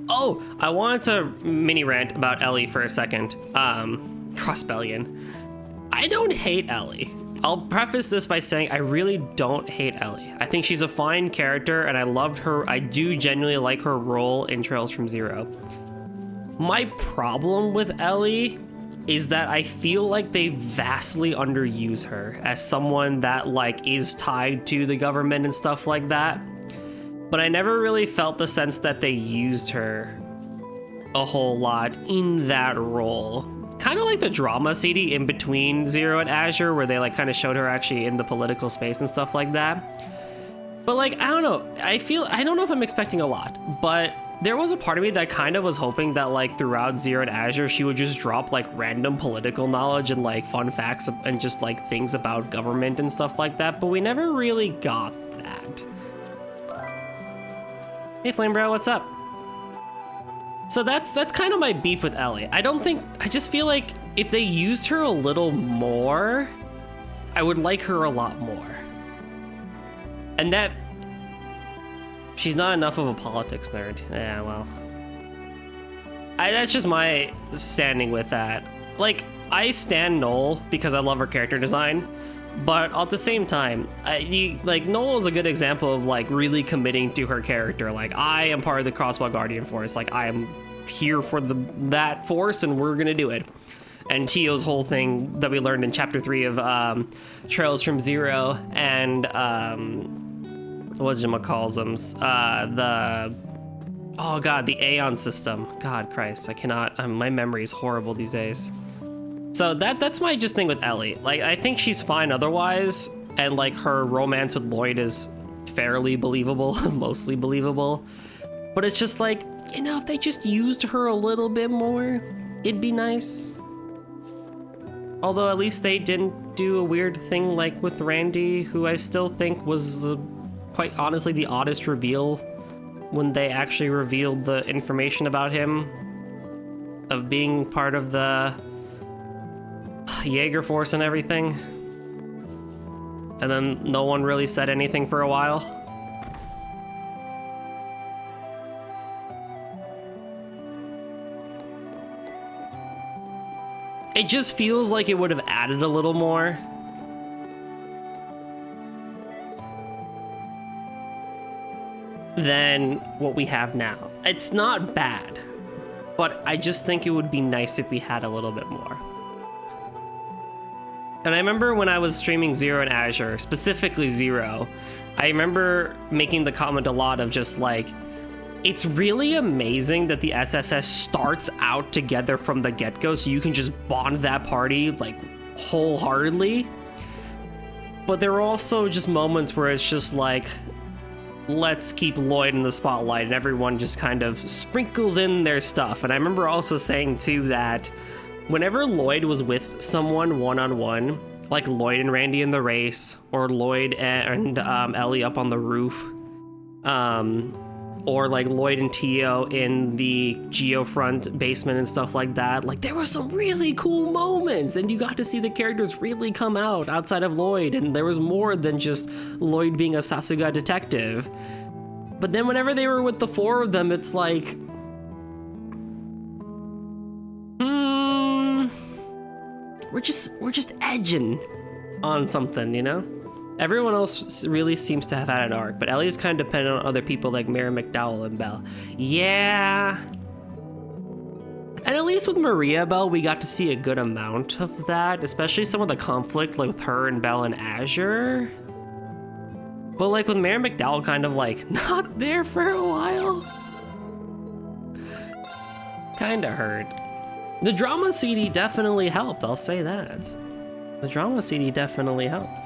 Oh, I wanted to mini rant about Ellie for a second. Crossbellion. I don't hate Ellie. I'll preface this by saying I really don't hate Ellie. I think she's a fine character and I loved her. I do genuinely like her role in Trails from Zero. My problem with Ellie is that I feel like they vastly underuse her as someone that like is tied to the government and stuff like that. But I never really felt the sense that they used her a whole lot in that role. Kind of like the drama CD in between Zero and Azure, where they like kind of showed her actually in the political space and stuff like that. But like, I don't know. I don't know if I'm expecting a lot, but there was a part of me that kind of was hoping that like throughout Zero and Azure, she would just drop like random political knowledge and like fun facts and just like things about government and stuff like that, but we never really got that. Hey Flame Bro, what's up? So that's kind of my beef with Ellie. I just feel like if they used her a little more, I would like her a lot more. And that she's not enough of a politics nerd. Yeah, well, that's just my standing with that. Like, I stan Noel because I love her character design, but at the same time, Noel is a good example of like really committing to her character. Like, I am part of the Crossbow Guardian Force. Like, I am here for that force, and we're gonna do it. And Tio's whole thing that we learned in Chapter 3 of Trails from Zero and whatchamacalls them, the Aeon system. God Christ, I cannot. My memory is horrible these days. So that's my just thing with Ellie. Like, I think she's fine otherwise, and like her romance with Lloyd is fairly believable, mostly believable. But it's just like, you know, if they just used her a little bit more, it'd be nice. Although at least they didn't do a weird thing like with Randy, who I still think was quite honestly the oddest reveal when they actually revealed the information about him of being part of the Jaeger force and everything. And then no one really said anything for a while. It just feels like it would have added a little more. Than what we have now. It's not bad, but I just think it would be nice if we had a little bit more. And I remember when I was streaming Zero and Azure, specifically Zero, I remember making the comment a lot of just like, it's really amazing that the SSS starts out together from the get-go, so you can just bond that party like wholeheartedly. But there are also just moments where it's just like, let's keep Lloyd in the spotlight, and everyone just kind of sprinkles in their stuff. And I remember also saying too that whenever Lloyd was with someone one-on-one, like Lloyd and Randy in the race, or Lloyd and Ellie up on the roof, or like Lloyd and Tio in the Geofront basement and stuff like that, like there were some really cool moments, and you got to see the characters really come out outside of Lloyd, and there was more than just Lloyd being a Sasuga detective. But then whenever they were with the four of them, it's like, we're just edging on something, you know? Everyone else really seems to have had an arc, but Ellie is kind of dependent on other people like Mary McDowell and Belle. Yeah. And at least with Maria Belle, we got to see a good amount of that, especially some of the conflict like with her and Belle and Azure. But like with Mary McDowell kind of like not there for a while. Kinda hurt. The drama CD definitely helped, I'll say that. The drama CD definitely helped.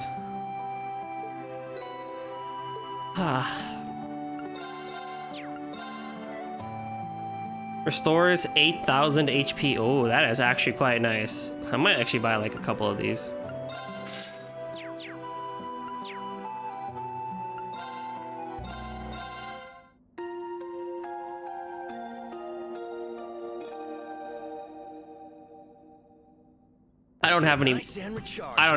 Restores 8,000 HP. Oh, that is actually quite nice. I might actually buy like a couple of these. I don't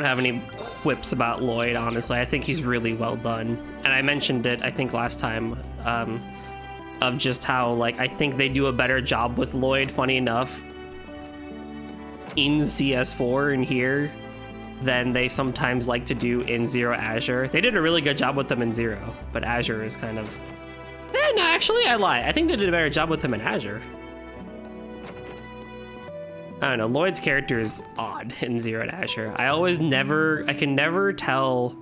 have any whips about Lloyd, honestly. I think he's really well done. And I mentioned it, I think, last time, of just how, like, I think they do a better job with Lloyd, funny enough, in CS4 and here than they sometimes like to do in Zero Azure. They did a really good job with them in Zero, but Azure is kind of... no, actually, I lie. I think they did a better job with him in Azure. I don't know, Lloyd's character is odd in Zero and Azure. I can never tell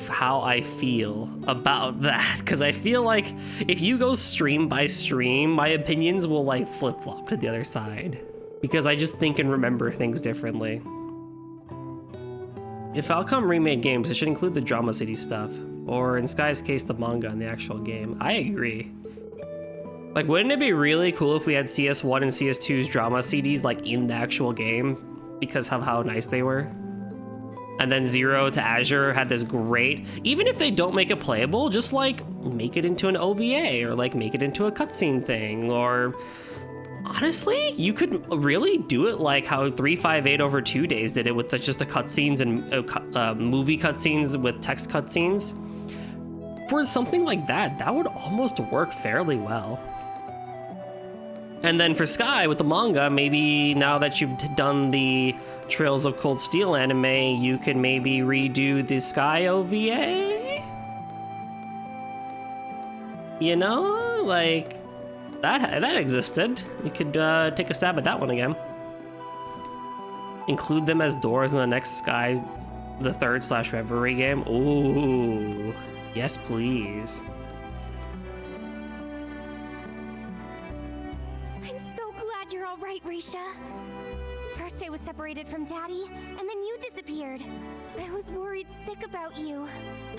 how I feel about that, because I feel like if you go stream by stream, my opinions will like flip-flop to the other side, because I just think and remember things differently. If Falcom remade games, it should include the Drama City stuff. Or in Sky's case, the manga in the actual game. I agree. Like, wouldn't it be really cool if we had CS1 and CS2's drama CDs like in the actual game because of how nice they were? And then Zero to Azure had this great, even if they don't make it playable, just like make it into an OVA or like make it into a cutscene thing. Or honestly, you could really do it like how 358 over 2 days did it with just the cutscenes and movie cutscenes with text cutscenes. For something like that, that would almost work fairly well. And then for Sky with the manga, maybe now that you've done the Trails of Cold Steel anime, you could maybe redo the Sky OVA? You know, like that existed. You could take a stab at that one again. Include them as doors in the next Sky, the 3rd / Reverie game. Ooh, yes please. Risha. First I was separated from Daddy, and then you disappeared. I was worried sick about you.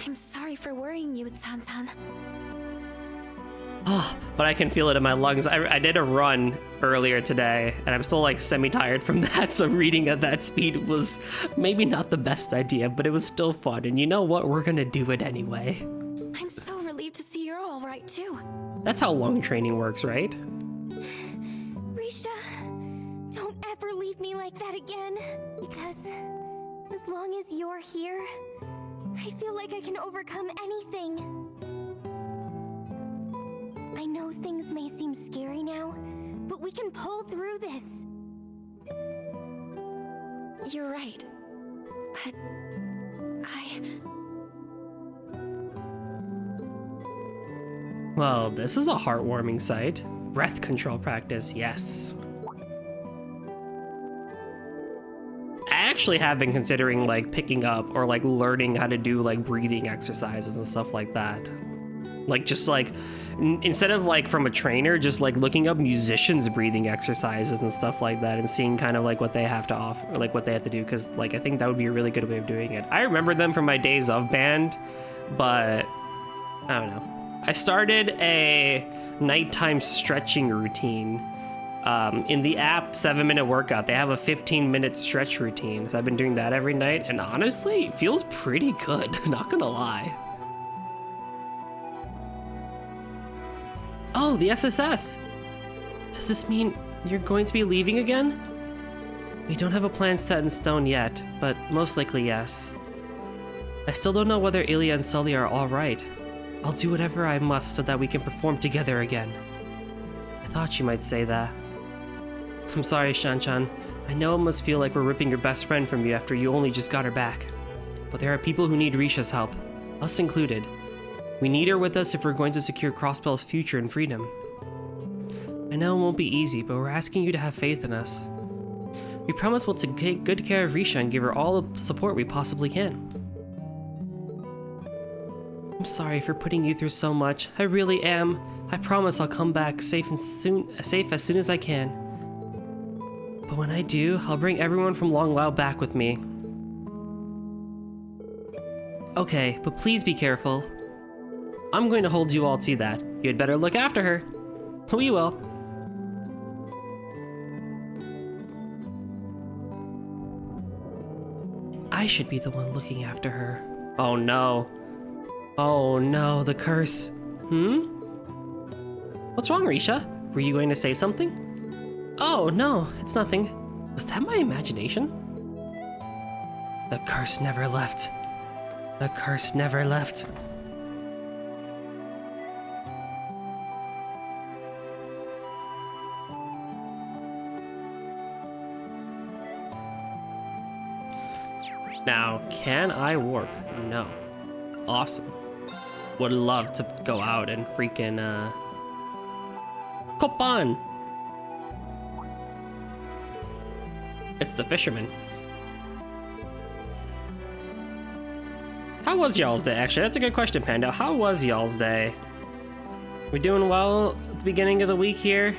I'm sorry for worrying you, San-san. Oh, but I can feel it in my lungs. I did a run earlier today, and I'm still like semi-tired from that, so reading at that speed was maybe not the best idea, but it was still fun. And you know what? We're gonna do it anyway. I'm so relieved to see you're all right, too. That's how long training works, right? Risha, don't ever leave me like that again. Because as long as you're here, I feel like I can overcome anything. I know things may seem scary now, but we can pull through this. You're right. But Well, this is a heartwarming sight. Breath control practice, yes. I actually have been considering like picking up or like learning how to do like breathing exercises and stuff like that. Like just like instead of like from a trainer, just like looking up musicians' breathing exercises and stuff like that and seeing kind of like what they have to offer, or like what they have to do, because like I think that would be a really good way of doing it. I remember them from my days of band, but I don't know. I started a nighttime stretching routine. In the app 7-Minute Workout, they have a 15-minute stretch routine. So I've been doing that every night, and honestly, it feels pretty good, not gonna lie. Oh, the SSS! Does this mean you're going to be leaving again? We don't have a plan set in stone yet, but most likely yes. I still don't know whether Ilya and Sully are alright. I'll do whatever I must so that we can perform together again. I thought you might say that. I'm sorry, Shan-chan. I know it must feel like we're ripping your best friend from you after you only just got her back. But there are people who need Risha's help, us included. We need her with us if we're going to secure Crossbell's future and freedom. I know it won't be easy, but we're asking you to have faith in us. We promise we'll take good care of Risha and give her all the support we possibly can. I'm sorry for putting you through so much. I really am. I promise I'll come back safe as soon as I can. But when I do, I'll bring everyone from Long Lao back with me. Okay, but please be careful. I'm going to hold you all to that. You had better look after her. We will. I should be the one looking after her. Oh no. Oh no, the curse. What's wrong, Risha? Were you going to say something? Oh no, it's nothing. Was that my imagination? The curse never left. The curse never left. Now, can I warp? No. Awesome. Would love to go out and freaking, Kopan! It's the fisherman. How was y'all's day? Actually, that's a good question, Panda. How was y'all's day? We doing well at the beginning of the week here?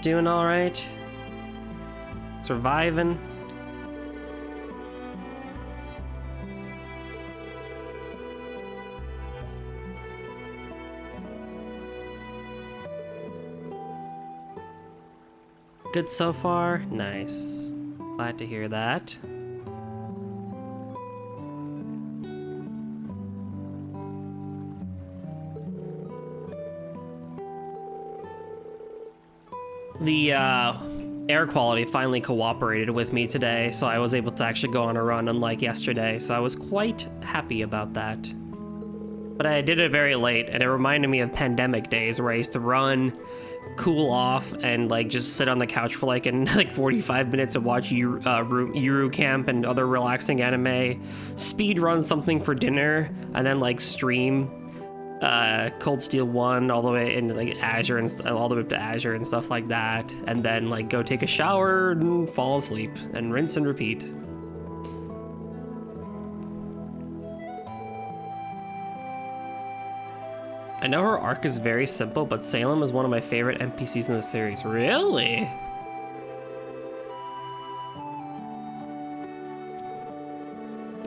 Doing alright? Surviving? good so far? Nice. Glad to hear that. The air quality finally cooperated with me today, so I was able to actually go on a run unlike yesterday, so I was quite happy about that. But I did it very late, and it reminded me of pandemic days where I used to run, cool off, and like just sit on the couch for like 45 minutes and watch Yuru Camp and other relaxing anime, speed run something for dinner, and then like stream Cold Steel 1 all the way into like Azure and all the way up to Azure and stuff like that, and then like go take a shower and fall asleep and rinse and repeat. I know her arc is very simple, but Salem is one of my favorite NPCs in the series. Really?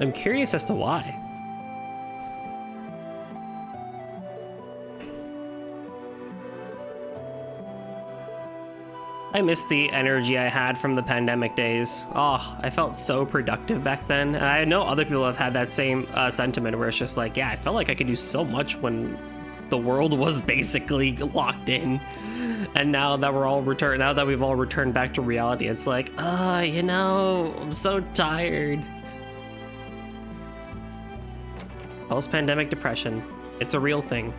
I'm curious as to why. I miss the energy I had from the pandemic days. Oh, I felt so productive back then. And I know other people have had that same sentiment where it's just like, yeah, I felt like I could do so much when the world was basically locked in. And now that we've all returned back to reality, it's like, you know, I'm so tired. Post-pandemic depression. It's a real thing.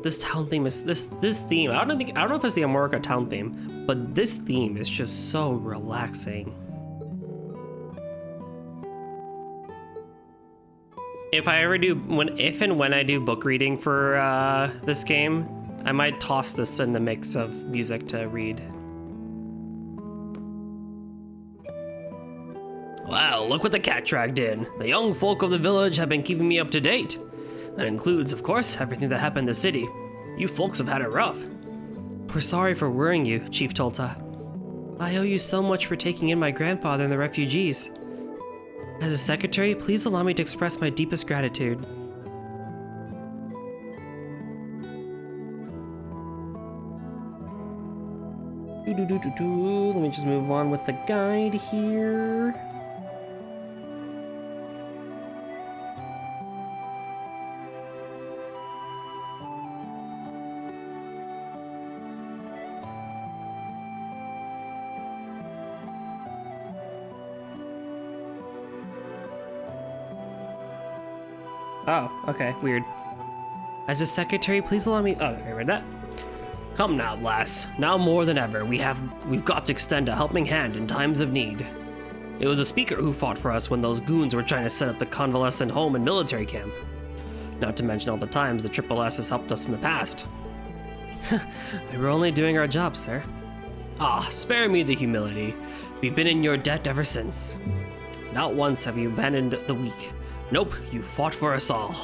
This town theme is this theme. I don't know if it's the Armorica town theme, but this theme is just so relaxing. If and when I do book reading for this game, I might toss this in the mix of music to read. Wow, look what the cat dragged in. The young folk of the village have been keeping me up to date. That includes, of course, everything that happened in the city. You folks have had it rough. We're sorry for worrying you, Chief Tolta. I owe you so much for taking in my grandfather and the refugees. As a secretary, please allow me to express my deepest gratitude. Let me just move on with the guide here. Oh, okay, weird. As a secretary, please allow me. Oh, I read that. Come now, lass. Now more than ever, we've got to extend a helping hand in times of need. It was a speaker who fought for us when those goons were trying to set up the convalescent home and military camp. Not to mention all the times the Triple S has helped us in the past. We were only doing our job, sir. Ah, spare me the humility. We've been in your debt ever since. Not once have you abandoned the weak. Nope, you fought for us all.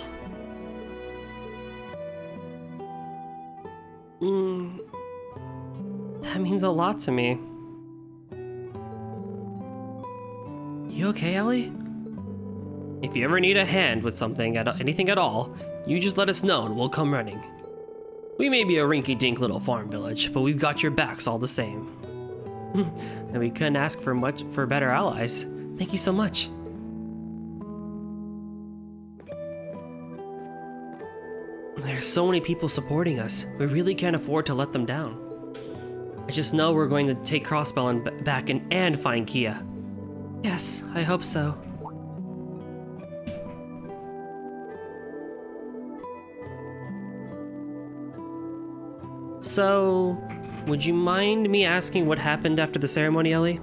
That means a lot to me. You okay, Ellie? If you ever need a hand with anything at all, you just let us know and we'll come running. We may be a rinky-dink little farm village, but we've got your backs all the same. And we couldn't ask for better allies. Thank you so much. There's so many people supporting us. We really can't afford to let them down. I just know we're going to take Crossbell back and find Kia. Yes, I hope so. So, would you mind me asking what happened after the ceremony, Ellie?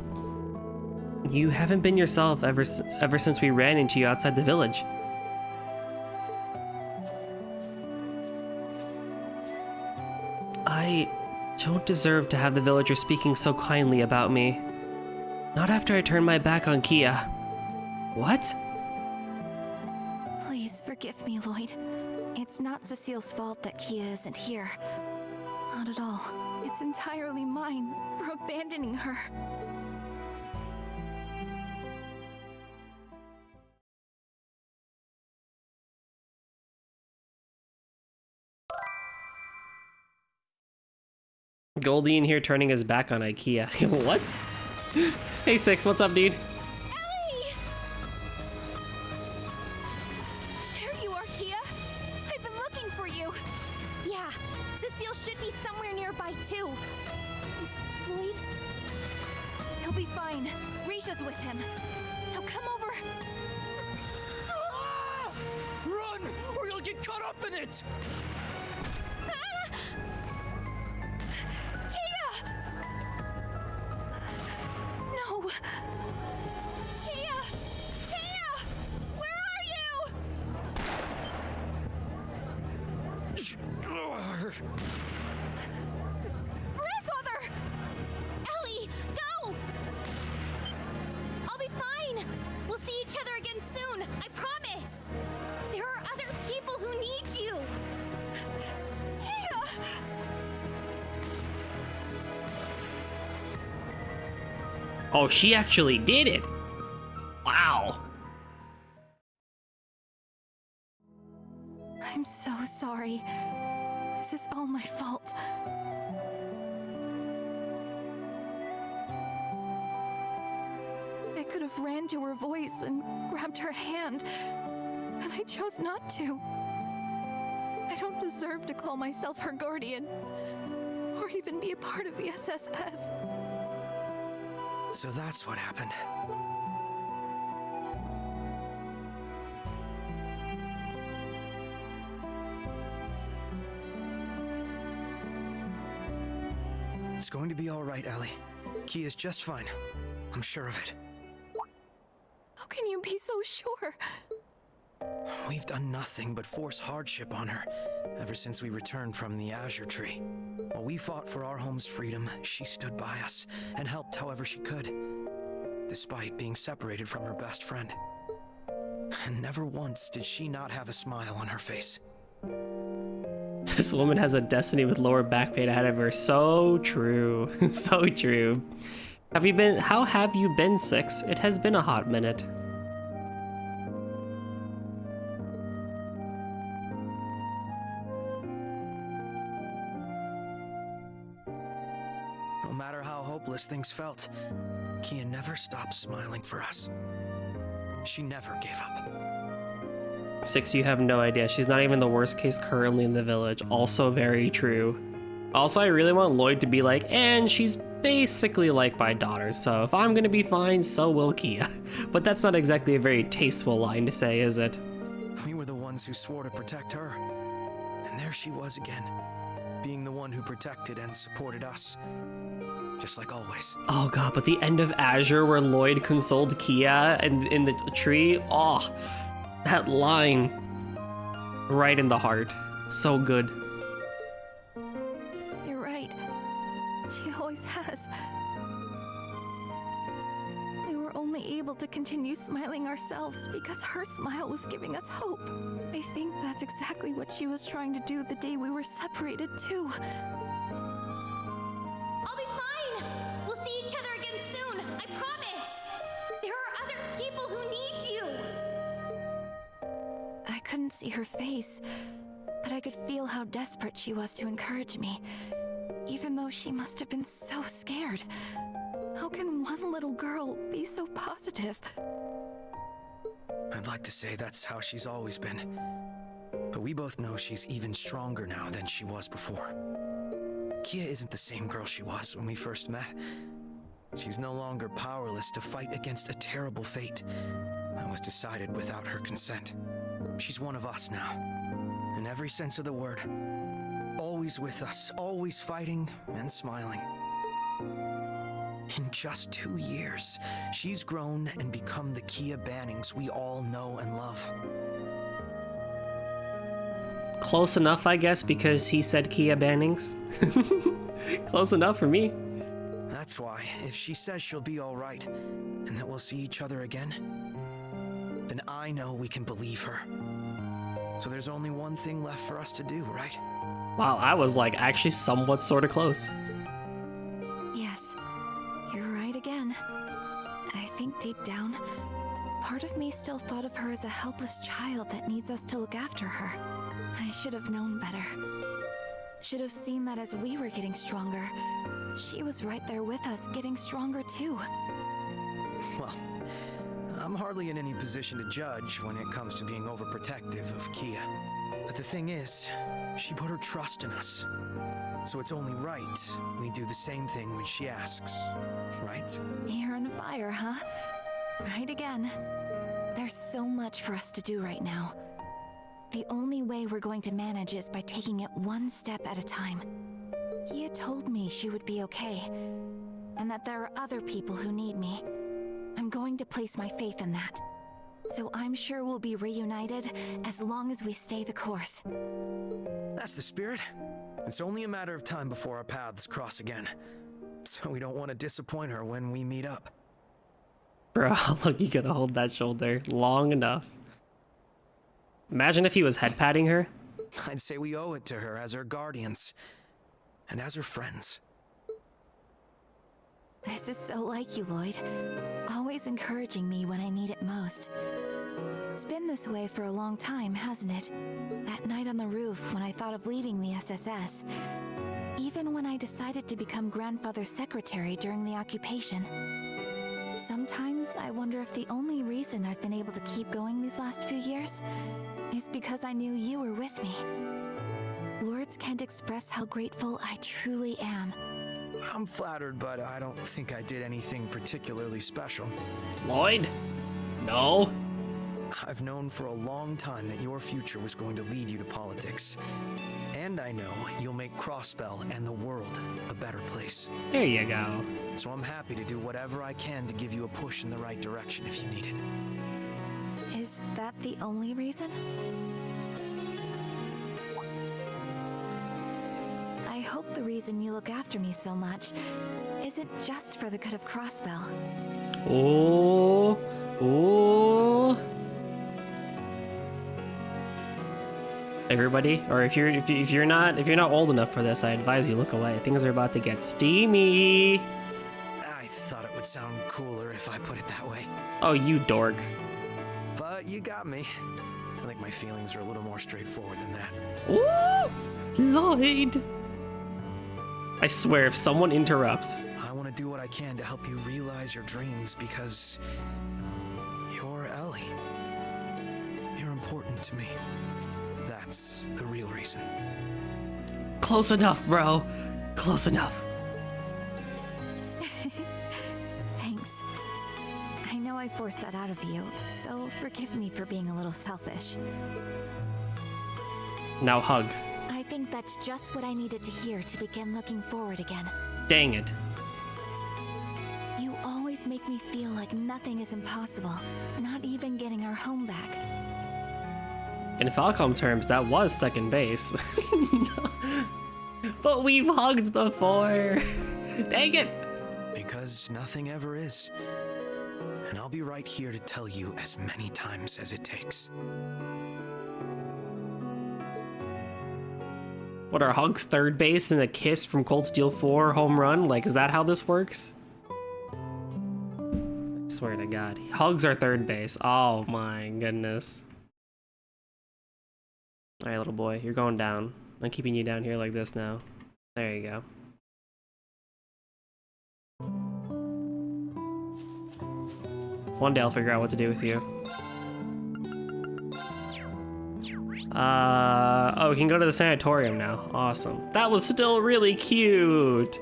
You haven't been yourself ever since we ran into you outside the village. I don't deserve to have the villagers speaking so kindly about me. Not after I turned my back on Kia. What? Please forgive me, Lloyd. It's not Cecile's fault that Kia isn't here. Not at all. It's entirely mine for abandoning her. Goldie in here turning his back on IKEA. What? Hey, Six, what's up, dude? Ellie! There you are, Kia. I've been looking for you. Yeah, Cecile should be somewhere nearby too. Is Lloyd? He'll be fine. Risha's with him. Now come over. Ah! Run, or you'll get caught up in it! Kia! No. Kia! Kia! Where are you? Grandfather! Ellie, go! I'll be fine. We'll see each other again soon. I promise. There are other people who need you. Kia! Oh, she actually did it. Wow. I'm so sorry. This is all my fault. I could have ran to her voice and grabbed her hand, and I chose not to. I don't deserve to call myself her guardian, or even be a part of the SSS. So that's what happened. It's going to be all right, Ellie. Kia's just fine. I'm sure of it. How can you be so sure? We've done nothing but force hardship on her ever since we returned from the Azure Tree. While we fought for our home's freedom, she stood by us and helped however she could, despite being separated from her best friend. And never once did she not have a smile on her face. This woman has a destiny with lower back pain ahead of her. So true. So true. How have you been, Six? It has been a hot minute. No matter how hopeless things felt, Kia never stopped smiling for us. She never gave up. Six, you have no idea. She's not even the worst case currently in the village. Also very true. Also, I really want Lloyd to be like, and she's basically like my daughter, so if I'm gonna be fine, so will Kia. But that's not exactly a very tasteful line to say, is it? We were the ones who swore to protect her. And there she was again, being the one who protected and supported us. Just like always. Oh god, but the end of Azure where Lloyd consoled Kia and in the tree, oh, that line right in the heart. So good. You're right. She always has. We were only able to continue smiling ourselves because her smile was giving us hope. I think that's exactly what she was trying to do the day we were separated, too. I'll be fine. We'll see each other again soon. I promise. There are other people who need you. I couldn't see her face, but I could feel how desperate she was to encourage me, even though she must have been so scared. How can one little girl be so positive? I'd like to say that's how she's always been. But we both know she's even stronger now than she was before. Kia isn't the same girl she was when we first met. She's no longer powerless to fight against a terrible fate that was decided without her consent. She's one of us now, in every sense of the word. Always with us, always fighting and smiling. In just 2 years, she's grown and become the Kia Bannings we all know and love. Close enough, I guess, because he said Kia Bannings. Close enough for me. That's why, if she says she'll be all right, and that we'll see each other again, then I know we can believe her. So there's only one thing left for us to do, right? Wow, I was like actually somewhat sort of close. Yes, you're right again. I think deep down, part of me still thought of her as a helpless child that needs us to look after her. I should have known better. should have seen that as we were getting stronger. She was right there with us, getting stronger too. Well, I'm hardly in any position to judge when it comes to being overprotective of Kia. But the thing is, she put her trust in us. So it's only right we do the same thing when she asks, right? You're on fire, huh? Right again. There's so much for us to do right now. The only way we're going to manage is by taking it one step at a time. Kia told me she would be okay, and that there are other people who need me. I'm going to place my faith in that. So I'm sure we'll be reunited as long as we stay the course. That's the spirit. It's only a matter of time before our paths cross again. So we don't want to disappoint her when we meet up. Bro, look, you gotta hold that shoulder long enough. Imagine if he was head patting her. I'd say we owe it to her as her guardians. And as her friends. This is so like you, Lloyd. Always encouraging me when I need it most. It's been this way for a long time, hasn't it? That night on the roof when I thought of leaving the SSS. Even when I decided to become grandfather's secretary during the occupation. Sometimes I wonder if the only reason I've been able to keep going these last few years is because I knew you were with me. Words can't express how grateful I truly am. I'm flattered, but I don't think I did anything particularly special. Lloyd? No. I've known for a long time that your future was going to lead you to politics. And I know you'll make Crossbell and the world a better place. There you go. So I'm happy to do whatever I can to give you a push in the right direction if you need it. Is that the only reason? I hope the reason you look after me so much isn't just for the good of Crossbell. Oh. Oh. Everybody, or if you're not old enough for this, I advise you look away. Things are about to get steamy. I thought it would sound cooler if I put it that way. Oh, you dork. But you got me. I think my feelings are a little more straightforward than that. Ooh, Lloyd. I swear, if someone interrupts. I want to do what I can to help you realize your dreams because you're Ellie. You're important to me. That's the real reason. Close enough, bro. Close enough. Thanks. I know I forced that out of you, so forgive me for being a little selfish. Now hug. I think that's just what I needed to hear to begin looking forward again. Dang it. You always make me feel like nothing is impossible, not even getting our home back. In Falcom terms, that was second base. But we've hugged before. Dang it. Because nothing ever is. And I'll be right here to tell you as many times as it takes. What are hugs third base and a kiss from Cold Steel 4 home run? Like, is that how this works? I swear to God. Hugs are third base. Oh my goodness. Alright, little boy, you're going down. I'm keeping you down here like this now. There you go. One day I'll figure out what to do with you. Oh, we can go to the sanatorium now. Awesome. That was still really cute.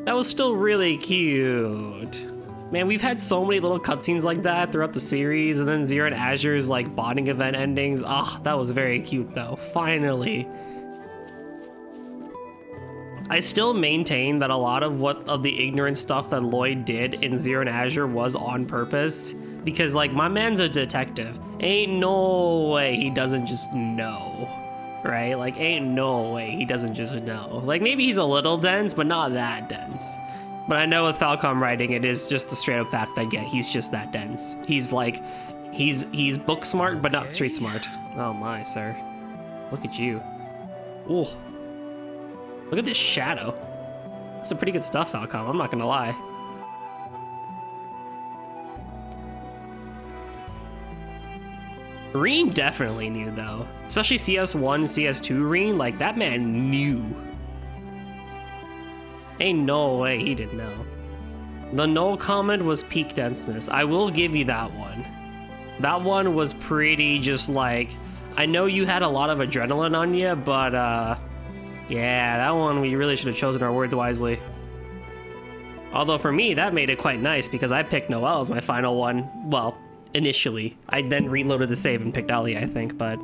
That was still really cute. Man, we've had so many little cutscenes like that throughout the series, and then Zero and Azure's like bonding event endings. Ah, that was very cute though. Finally. I still maintain that a lot of the ignorant stuff that Lloyd did in Zero and Azure was on purpose, because like my man's a detective. Ain't no way he doesn't just know, right? Like ain't no way he doesn't just know. Like maybe he's a little dense, but not that dense. But I know with Falcom writing, it is just the straight up fact that yeah, he's just that dense. He's like, he's book smart, but not street smart. Oh my, sir. Look at you. Ooh. Look at this shadow. That's some pretty good stuff, Falcom, I'm not gonna lie. Rean definitely knew though. Especially CS1, CS2 Rean, like that man knew. Ain't no way he didn't know. The null comment was peak denseness. I will give you that one. That one was pretty just like, I know you had a lot of adrenaline on you, but yeah, that one we really should have chosen our words wisely. Although for me, that made it quite nice because I picked Noelle as my final one. Well, initially. I then reloaded the save and picked Ellie, I think, but...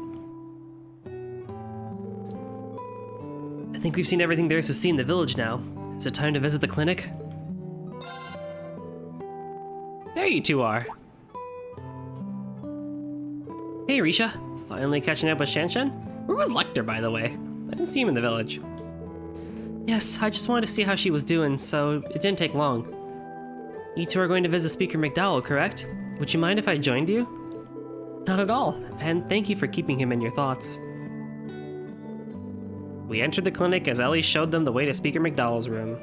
I think we've seen everything there is to see in the village now. Is it time to visit the clinic? There you two are. Hey, Risha. Finally catching up with Shanshan? Where was Lecter, by the way? I didn't see him in the village. Yes, I just wanted to see how she was doing, so it didn't take long. You two are going to visit Speaker McDowell, correct? Would you mind if I joined you? Not at all, and thank you for keeping him in your thoughts. We entered the clinic as Ellie showed them the way to Speaker McDowell's room.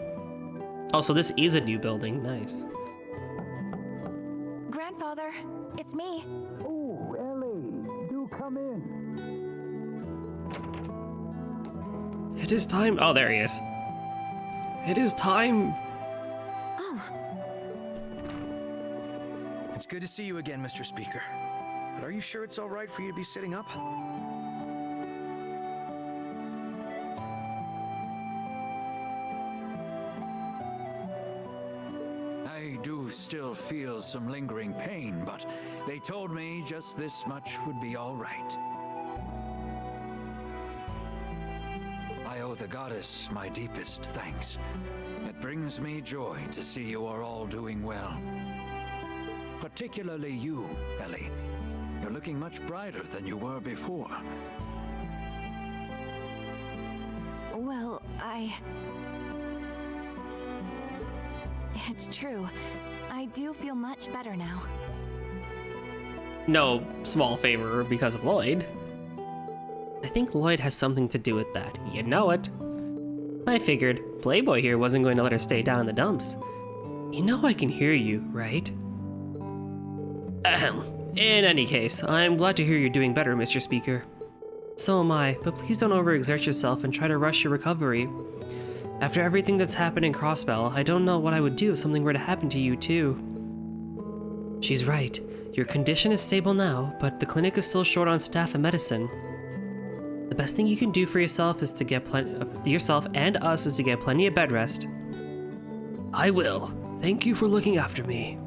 Oh, so this is a new building. Nice. Grandfather, it's me. Oh, Ellie, do come in. It is time. Oh, there he is. It is time. Oh, It's good to see you again, Mr. Speaker. But are you sure it's all right for you to be sitting up? I do still feel some lingering pain, but they told me just this much would be all right. I owe the goddess my deepest thanks. It brings me joy to see you are all doing well. Particularly you, Ellie. You're looking much brighter than you were before. Well, It's true. I do feel much better now. No small favor because of Lloyd. I think Lloyd has something to do with that. You know it. I figured Playboy here wasn't going to let her stay down in the dumps. You know I can hear you, right? Ahem. In any case, I'm glad to hear you're doing better, Mr. Speaker. So am I, but please don't overexert yourself and try to rush your recovery. After everything that's happened in Crossbell, I don't know what I would do if something were to happen to you too. She's right. Your condition is stable now, but the clinic is still short on staff and medicine. The best thing you can do for yourself is to get yourself and us is to get plenty of bed rest. I will. Thank you for looking after me.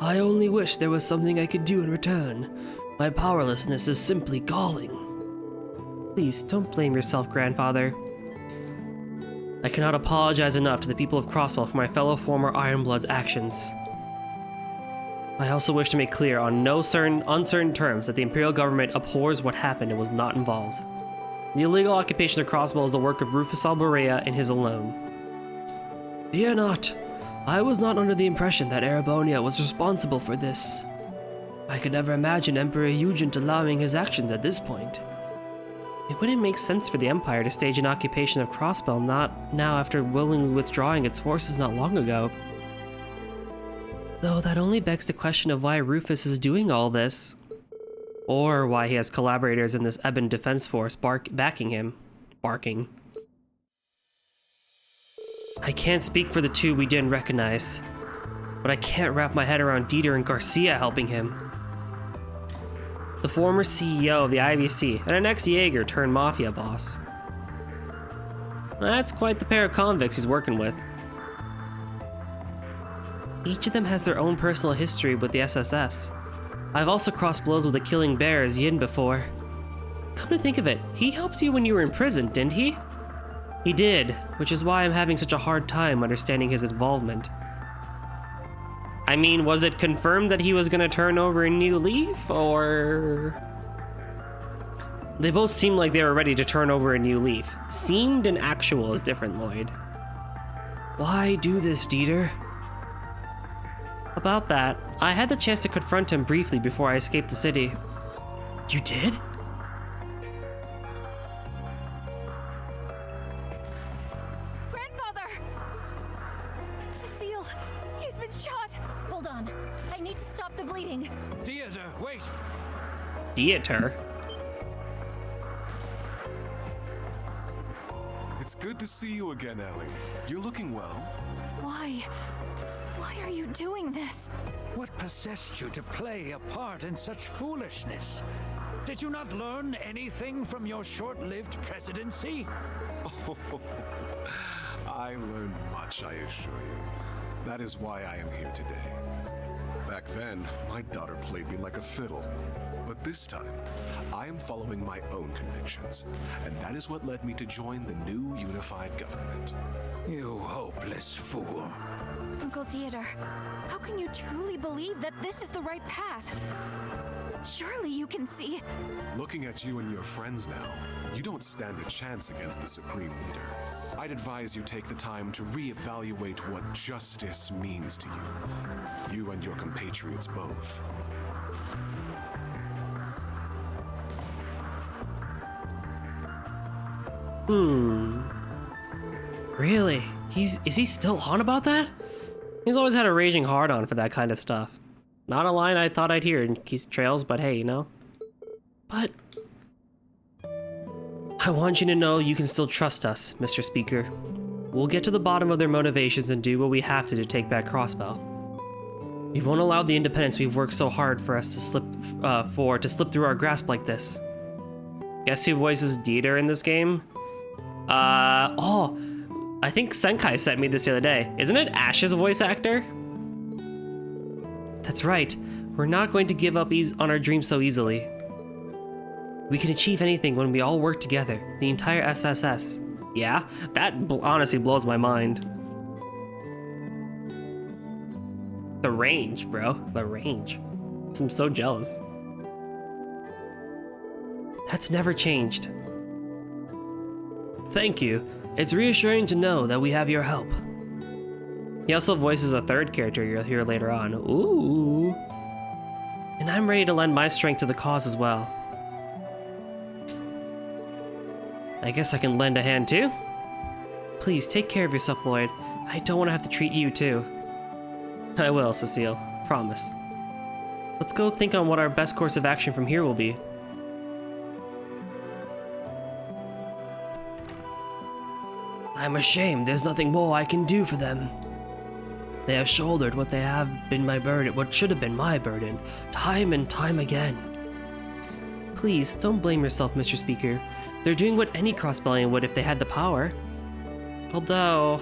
I only wish there was something I could do in return. My powerlessness is simply galling. Please, don't blame yourself, Grandfather. I cannot apologize enough to the people of Crossbell for my fellow former Ironblood's actions. I also wish to make clear on no uncertain terms that the Imperial government abhors what happened and was not involved. The illegal occupation of Crossbell is the work of Rufus Alborea and his alone. Fear not. I was not under the impression that Erebonia was responsible for this. I could never imagine Emperor Eugent allowing his actions at this point. It wouldn't make sense for the Empire to stage an occupation of Crossbell not now after willingly withdrawing its forces not long ago. Though that only begs the question of why Rufus is doing all this. Or why he has collaborators in this Ebon Defense Force backing him. Barking. I can't speak for the two we didn't recognize, but I can't wrap my head around Dieter and Garcia helping him. The former CEO of the IBC and an ex-Jaeger turned mafia boss. That's quite the pair of convicts he's working with. Each of them has their own personal history with the SSS. I've also crossed blows with the Killing Bear as Yin before. Come to think of it, he helped you when you were in prison, didn't he? He did, which is why I'm having such a hard time understanding his involvement. I mean, was it confirmed that he was going to turn over a new leaf, or...? They both seemed like they were ready to turn over a new leaf. Seemed and actual is different, Lloyd. Why do this, Dieter? About that, I had the chance to confront him briefly before I escaped the city. You did? Grandfather! Cecile, he's been shot! Hold on. I need to stop the bleeding. Dieter, wait! Dieter. It's good to see you again, Ellie. You're looking well. Why? Why are you doing this? What possessed you to play a part in such foolishness? Did you not learn anything from your short-lived presidency? I learned much, I assure you. That is why I am here today. Back then, my daughter played me like a fiddle. But this time, I am following my own convictions. And that is what led me to join the new unified government. You hopeless fool. Uncle Dieter, how can you truly believe that this is the right path? Surely you can see. Looking at you and your friends now, you don't stand a chance against the Supreme Leader. I'd advise you take the time to reevaluate what justice means to you. You and your compatriots both. Really? Is he still on about that? He's always had a raging hard-on for that kind of stuff. Not a line I thought I'd hear in Keith's trails, but hey, you know. But I want you to know you can still trust us, Mr. Speaker. We'll get to the bottom of their motivations and do what we have to take back Crossbell. We won't allow the independence we've worked so hard for us to slip through our grasp like this. Guess who voices Dieter in this game? I think Senkai sent me this the other day. Isn't it Ash's voice actor? That's right. We're not going to give up on our dreams so easily. We can achieve anything when we all work together, the entire SSS. Yeah, that honestly blows my mind. The range, bro. The range. I'm so jealous. That's never changed. Thank you. It's reassuring to know that we have your help. He also voices a third character you'll hear later on. Ooh. And I'm ready to lend my strength to the cause as well. I guess I can lend a hand too? Please take care of yourself, Lloyd. I don't want to have to treat you too. I will, Cecile. Promise. Let's go think on what our best course of action from here will be. I'm ashamed there's nothing more I can do for them. They have shouldered what should have been my burden, time and time again. Please, don't blame yourself, Mr. Speaker. They're doing what any Crossbellian would if they had the power. Although...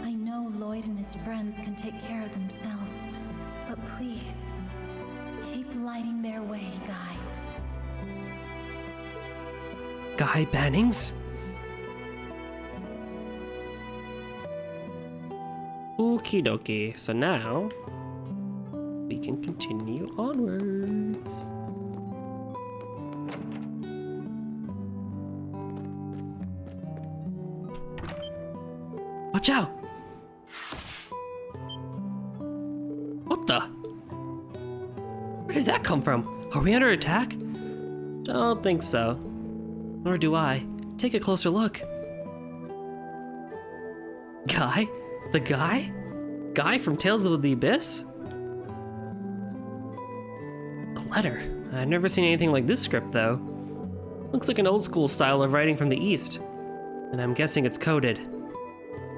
I know Lloyd and his friends can take care of themselves, but please, keep lighting their way, Guy. Guy Bannings? Okie dokie, so now we can continue onwards. Watch out! What the? Where did that come from? Are we under attack? Don't think so. Nor do I. Take a closer look. Guy? The guy? Guy from Tales of the Abyss? A letter. I've never seen anything like this script, though. Looks like an old school style of writing from the East. And I'm guessing it's coded.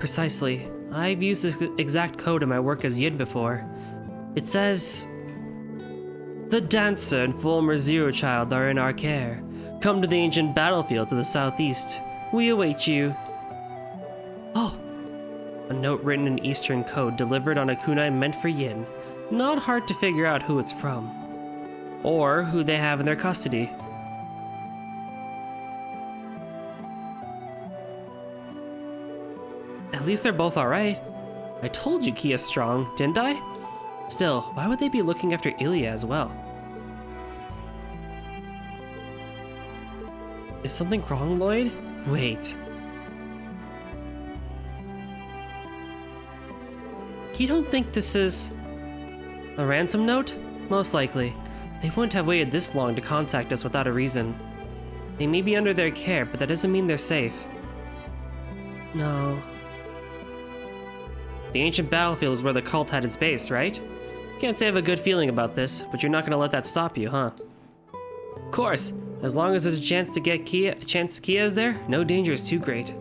Precisely. I've used this exact code in my work as Yin before. It says... The dancer and former Zero Child are in our care. Come to the ancient battlefield to the southeast. We await you. Oh! A note written in Eastern code delivered on a kunai meant for Yin. Not hard to figure out who it's from. Or who they have in their custody. At least they're both alright. I told you Kia's strong, didn't I? Still, why would they be looking after Ilya as well? Is something wrong, Lloyd? Wait. You don't think this is... a ransom note? Most likely. They wouldn't have waited this long to contact us without a reason. They may be under their care, but that doesn't mean they're safe. No. The ancient battlefield is where the cult had its base, right? Can't say I have a good feeling about this, but you're not gonna let that stop you, huh? Of course, as long as there's a chance to get Kia's there, no danger is too great.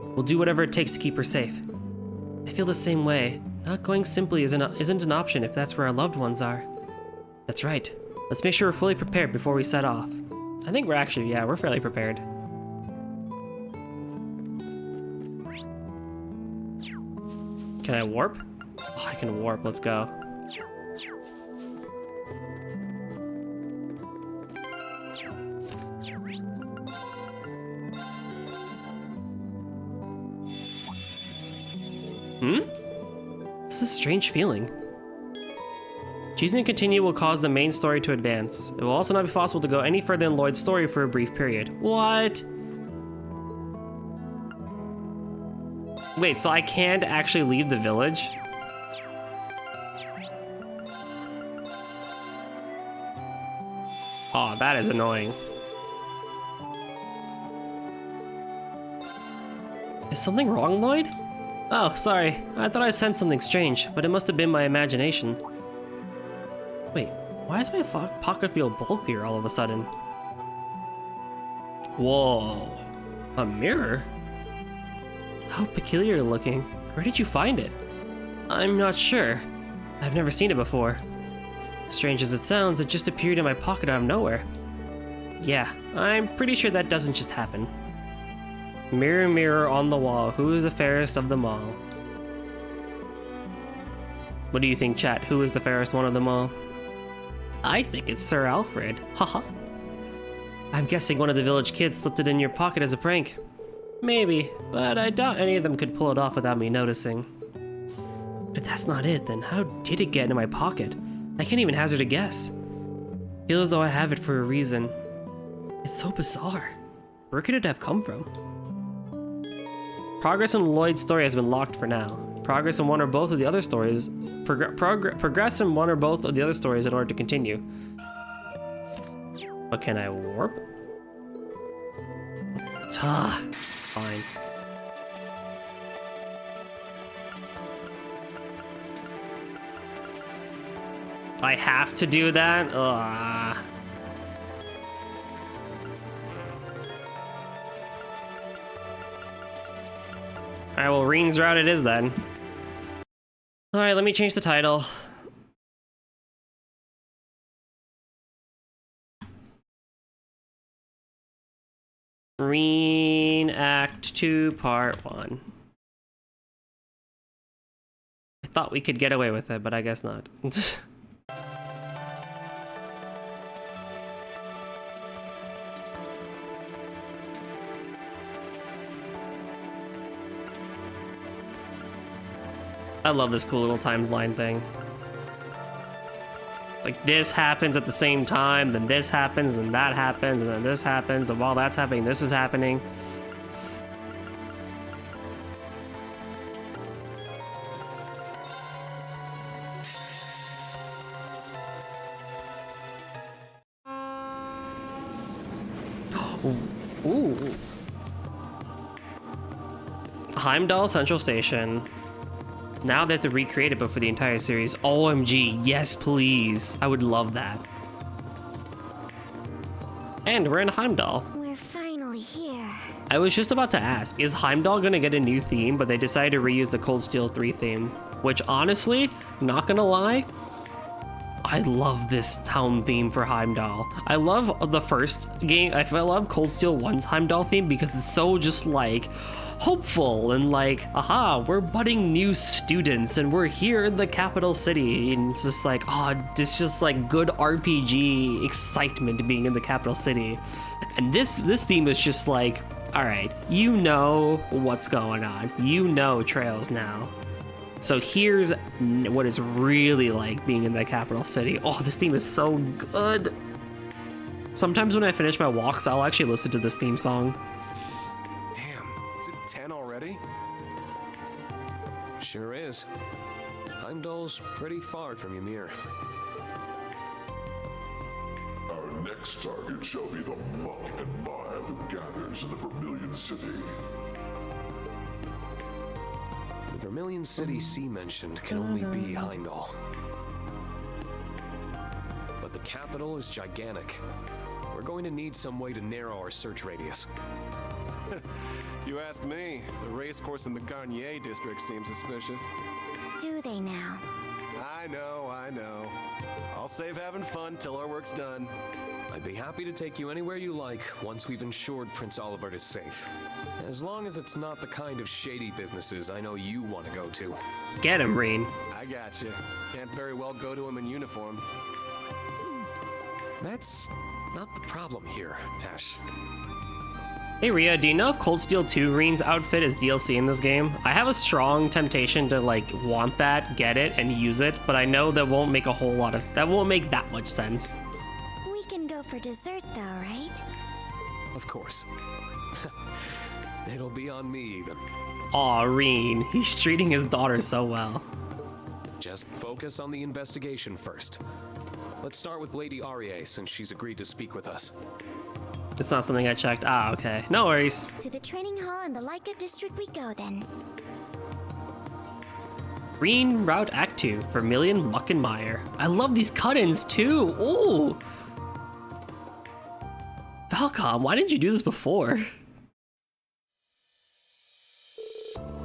We'll do whatever it takes to keep her safe. I feel the same way. Not going simply isn't an option if that's where our loved ones are. That's right. Let's make sure we're fully prepared before we set off. I think we're fairly prepared. Can I warp? Oh, I can warp. Let's go. This is a strange feeling. Choosing to continue will cause the main story to advance. It will also not be possible to go any further in Lloyd's story for a brief period. What? Wait, so I can't actually leave the village? Oh, that is annoying. Is something wrong, Lloyd? Oh, sorry. I thought I sensed something strange, but it must have been my imagination. Wait, why does my pocket feel bulkier all of a sudden? Whoa. A mirror? How peculiar looking. Where did you find it? I'm not sure. I've never seen it before. Strange as it sounds, it just appeared in my pocket out of nowhere. Yeah, I'm pretty sure that doesn't just happen. Mirror, mirror on the wall, who is the fairest of them all? What do you think, chat? Who is the fairest one of them all? I think it's Sir Alfred. Haha. I'm guessing one of the village kids slipped it in your pocket as a prank. Maybe, but I doubt any of them could pull it off without me noticing. If that's not it, then how did it get into my pocket? I can't even hazard a guess. Feel as though I have it for a reason. It's so bizarre. Where could it have come from? Progress in Lloyd's story has been locked for now. Progress in one or both of the other stories. Progress in one or both of the other stories in order to continue. But can I warp? Fine. I have to do that? Ugh. Alright, well, Rean's route it is then. Alright, let me change the title. Rean Act 2 Part 1. I thought we could get away with it, but I guess not. I love this cool little timeline thing. Like, this happens at the same time, then this happens, then that happens, and then this happens, and while that's happening, this is happening. Ooh. Heimdallr Central Station. Now they have to recreate it, but for the entire series. OMG, yes please. I would love that. And we're in Heimdallr. We're finally here. I was just about to ask, is Heimdallr gonna get a new theme, but they decided to reuse the Cold Steel 3 theme. Which honestly, not gonna lie, I love this town theme for Heimdallr. I love the first game, I love Cold Steel 1's Heimdallr theme because it's so just like hopeful and like, aha, we're budding new students and we're here in the capital city, and it's just like, oh, it's just like good RPG excitement being in the capital city. And this theme is just like, all right, you know what's going on, you know Trails now. So here's what it's really like being in the capital city. Oh, this theme is so good. Sometimes when I finish my walks, I'll actually listen to this theme song. Damn, is it 10 already? Sure is. Heimdallr's pretty far from Ymir. Our next target shall be the muck and mire that gathers in the Vermilion City. The Vermilion City C mentioned can only be Heimdallr. But the capital is gigantic. We're going to need some way to narrow our search radius. You ask me, the racecourse in the Garnier district seems suspicious. Do they now? I know. I'll save having fun till our work's done. I'd be happy to take you anywhere you like once we've ensured Prince Oliver is safe. As long as it's not the kind of shady businesses I know you want to go to. Get him, Rean. I gotcha. Can't very well go to him in uniform. That's not the problem here, Ash. Hey Rhea, do you know if Cold Steel 2 Rean's outfit is DLC in this game? I have a strong temptation to like want that, get it, and use it, but I know that won't make that much sense. We can go for dessert though, right? Of course. It'll be on me even. Aw, Rean, he's treating his daughter so well. Just focus on the investigation first. Let's start with Lady Arie, since she's agreed to speak with us. It's not something I checked. Ah, okay. No worries. To the training hall in the Leica district we go then. Rean Route Act 2, Vermilion Muckenmeyer. I love these cut-ins too. Ooh. Falcom, why didn't you do this before?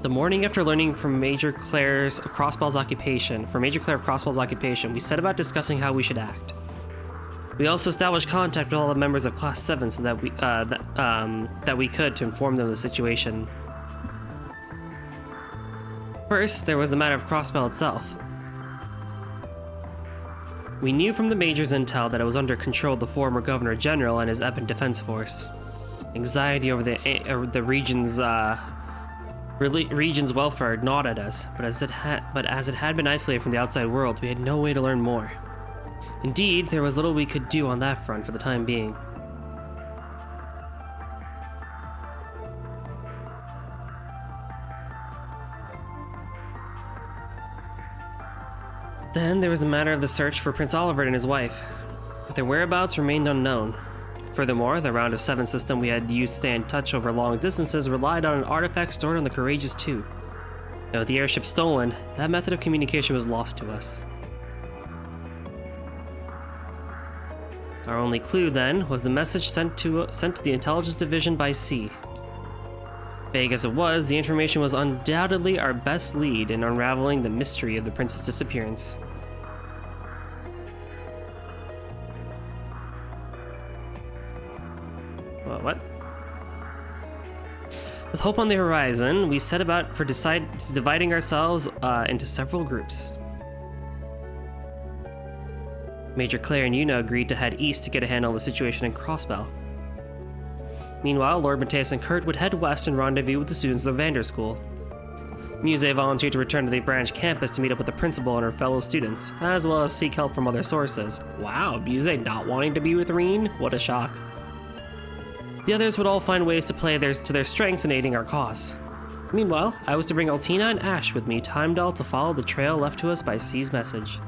The morning after learning from Major Claire of Crossbell's occupation, we set about discussing how we should act. We also established contact with all the members of Class 7 so that we could to inform them of the situation. First, there was the matter of Crossbell itself. We knew from the Major's intel that it was under control of the former Governor General and his Eppin Defense Force. Anxiety over the region's welfare gnawed at us, but as it had been isolated from the outside world, we had no way to learn more. Indeed, there was little we could do on that front for the time being. Then there was the matter of the search for Prince Oliver and his wife. Their whereabouts remained unknown. Furthermore, the Round of 7 system we had used to stay in touch over long distances relied on an artifact stored on the Courageous 2. Now, with the airship stolen, that method of communication was lost to us. Our only clue, then, was the message sent to the Intelligence Division by sea. Vague as it was, the information was undoubtedly our best lead in unraveling the mystery of the prince's disappearance. What? With hope on the horizon, we set about dividing ourselves into several groups. Major Claire and Yuna agreed to head east to get a handle on the situation in Crossbell. Meanwhile, Lord Mateus and Kurt would head west and rendezvous with the students of the Vander School. Muse volunteered to return to the branch campus to meet up with the principal and her fellow students, as well as seek help from other sources. Wow, Muse not wanting to be with Rean? What a shock. The others would all find ways to play to their strengths in aiding our cause. Meanwhile, I was to bring Altina and Ash with me to Heimdallr to follow the trail left to us by C's message.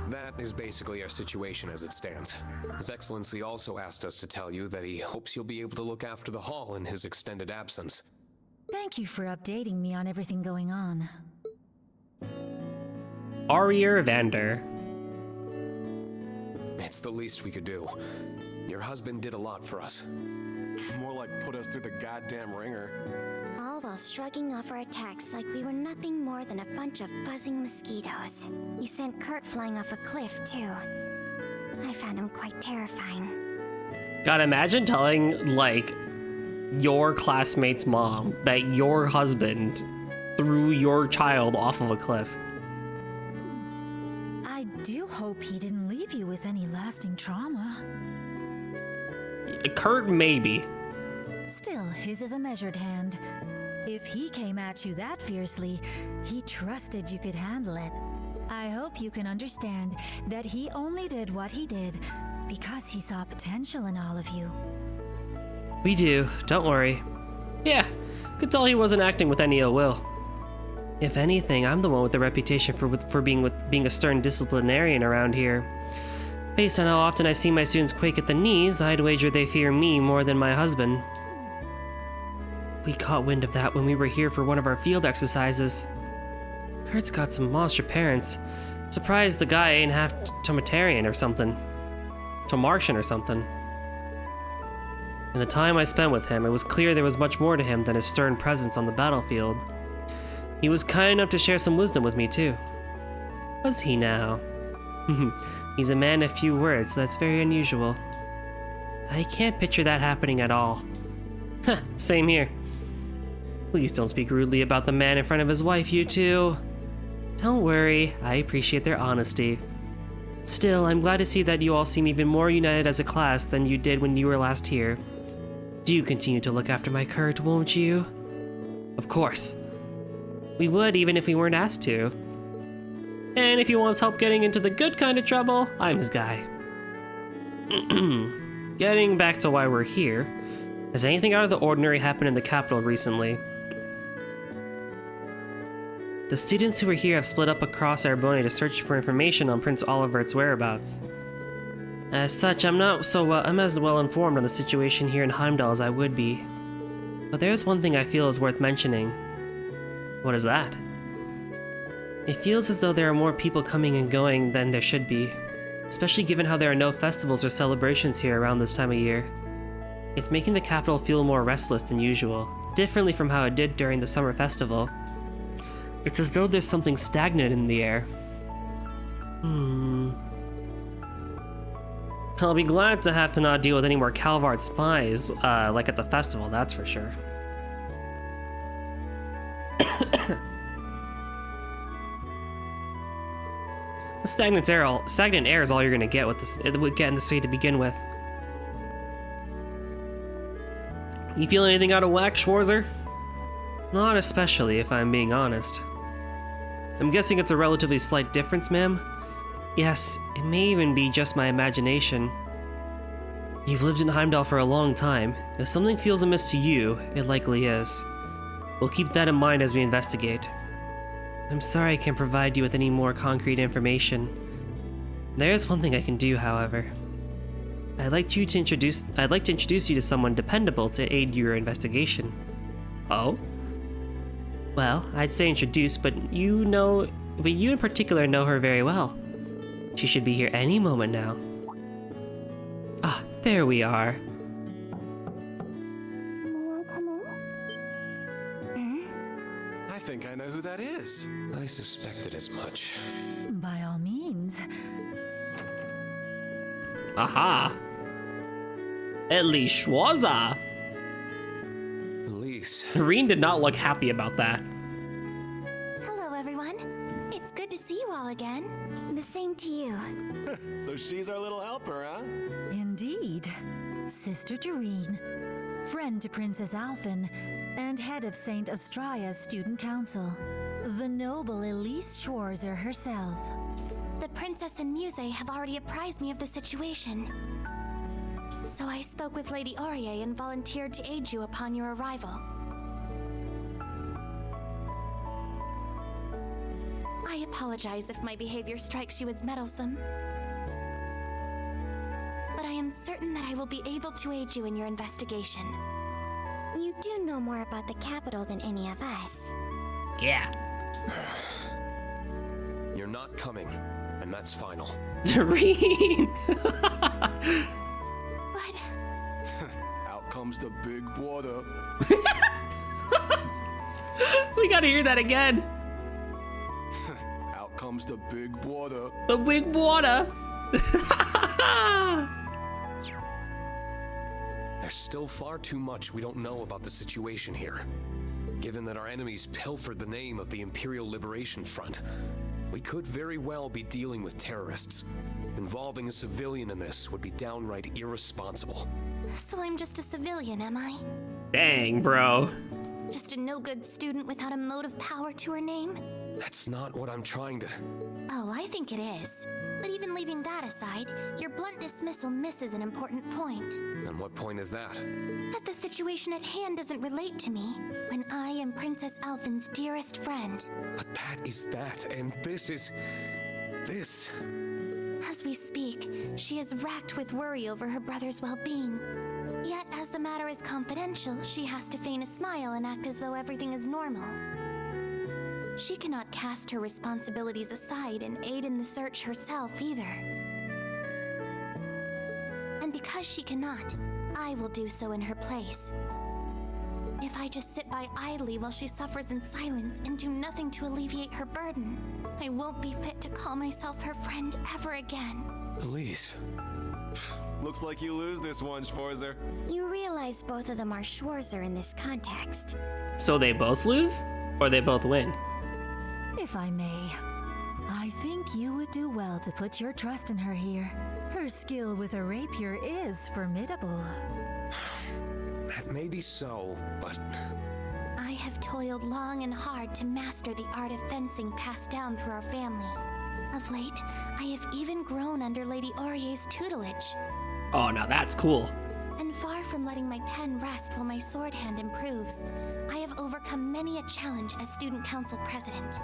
That is basically our situation as it stands. His Excellency also asked us to tell you that he hopes you'll be able to look after the hall in his extended absence. Thank you for updating me on everything going on. Arier Vander. It's the least we could do. Your husband did a lot for us. More like put us through the goddamn ringer. All while shrugging off our attacks like we were nothing more than a bunch of buzzing mosquitoes. He sent Kurt flying off a cliff, too. I found him quite terrifying. God, imagine telling, like, your classmate's mom that your husband threw your child off of a cliff. I do hope he didn't leave you with any lasting trauma. Kurt, maybe. Still, his is a measured hand. If he came at you that fiercely, he trusted you could handle it. I hope you can understand that he only did what he did because he saw potential in all of you. We do, don't worry. Yeah, could tell he wasn't acting with any ill will. If anything, I'm the one with the reputation for being a stern disciplinarian around here. Based on how often I see my students quake at the knees, I'd wager they fear me more than my husband. We caught wind of that when we were here for one of our field exercises. Kurt's got some monster parents. Surprised the guy ain't half Tomatarian or something. Tomartian or something. In the time I spent with him, it was clear there was much more to him than his stern presence on the battlefield. He was kind enough to share some wisdom with me, too. Was he now? He's a man of few words, so that's very unusual. I can't picture that happening at all. Huh, same here. Please don't speak rudely about the man in front of his wife, you two. Don't worry, I appreciate their honesty. Still, I'm glad to see that you all seem even more united as a class than you did when you were last here. Do continue to look after my Kurt, won't you? Of course. We would even if we weren't asked to. And if he wants help getting into the good kind of trouble, I'm his guy. Getting back to why we're here, has anything out of the ordinary happened in the capital recently? The students who were here have split up across Armorica to search for information on Prince Olivert's whereabouts. As such, I'm as well informed on the situation here in Heimdallr as I would be. But there's one thing I feel is worth mentioning. What is that? It feels as though there are more people coming and going than there should be, especially given how there are no festivals or celebrations here around this time of year. It's making the capital feel more restless than usual, differently from how it did during the summer festival. It's as though there's something stagnant in the air. I'll be glad to have to not deal with any more Calvard spies, like at the festival, that's for sure. Stagnant air is all you're gonna get with this. Get in the city to begin with. You feel anything out of whack, Schwarzer? Not especially, if I'm being honest. I'm guessing it's a relatively slight difference, ma'am? Yes, it may even be just my imagination. You've lived in Heimdallr for a long time. If something feels amiss to you, it likely is. We'll keep that in mind as we investigate. I'm sorry I can't provide you with any more concrete information. There is one thing I can do, however. I'd like to introduce you to someone dependable to aid your investigation. Oh? Well, I'd say introduce, but you in particular know her very well. She should be here any moment now. Ah, there we are. I think I know who that is. I suspected as much. By all means. Aha! Elise Schwarzer! Elise. Rean did not look happy about that. Hello, everyone. It's good to see you all again. The same to you. So she's our little helper, huh? Indeed. Sister to Rean, friend to Princess Alphen, and head of St. Astraya's student council. The noble Elise Schwarzer herself. The princess and Muse have already apprised me of the situation. So I spoke with Lady Aurier and volunteered to aid you upon your arrival. I apologize if my behavior strikes you as meddlesome. But I am certain that I will be able to aid you in your investigation. You do know more about the capital than any of us. Yeah. You're not coming, and that's final. Rean! But... Out comes the big water. We gotta hear that again. Out comes the big water. The big water. There's still far too much we don't know about the situation here. Given that our enemies pilfered the name of the Imperial Liberation Front, we could very well be dealing with terrorists. Involving a civilian in this would be downright irresponsible. So I'm just a civilian, am I? Dang, bro. Just a no-good student without a mote of power to her name? That's not what I'm trying to... Oh, I think it is. But even leaving that aside, your blunt dismissal misses an important point. And what point is that? That the situation at hand doesn't relate to me, when I am Princess Alphen's dearest friend. But that is that, and this is... this... As we speak, she is racked with worry over her brother's well-being. Yet, as the matter is confidential, she has to feign a smile and act as though everything is normal. She cannot cast her responsibilities aside and aid in the search herself either. And because she cannot, I will do so in her place. If I just sit by idly while she suffers in silence and do nothing to alleviate her burden, I won't be fit to call myself her friend ever again. Elise. Looks like you lose this one, Schwarzer. You realize both of them are Schwarzer in this context. So they both lose? Or they both win? If I may, I think you would do well to put your trust in her here. Her skill with a rapier is formidable. That may be so, but... I have toiled long and hard to master the art of fencing passed down through our family. Of late, I have even grown under Lady Aurier's tutelage. Oh, now that's cool. And far from letting my pen rest while my sword hand improves, I have overcome many a challenge as student council president.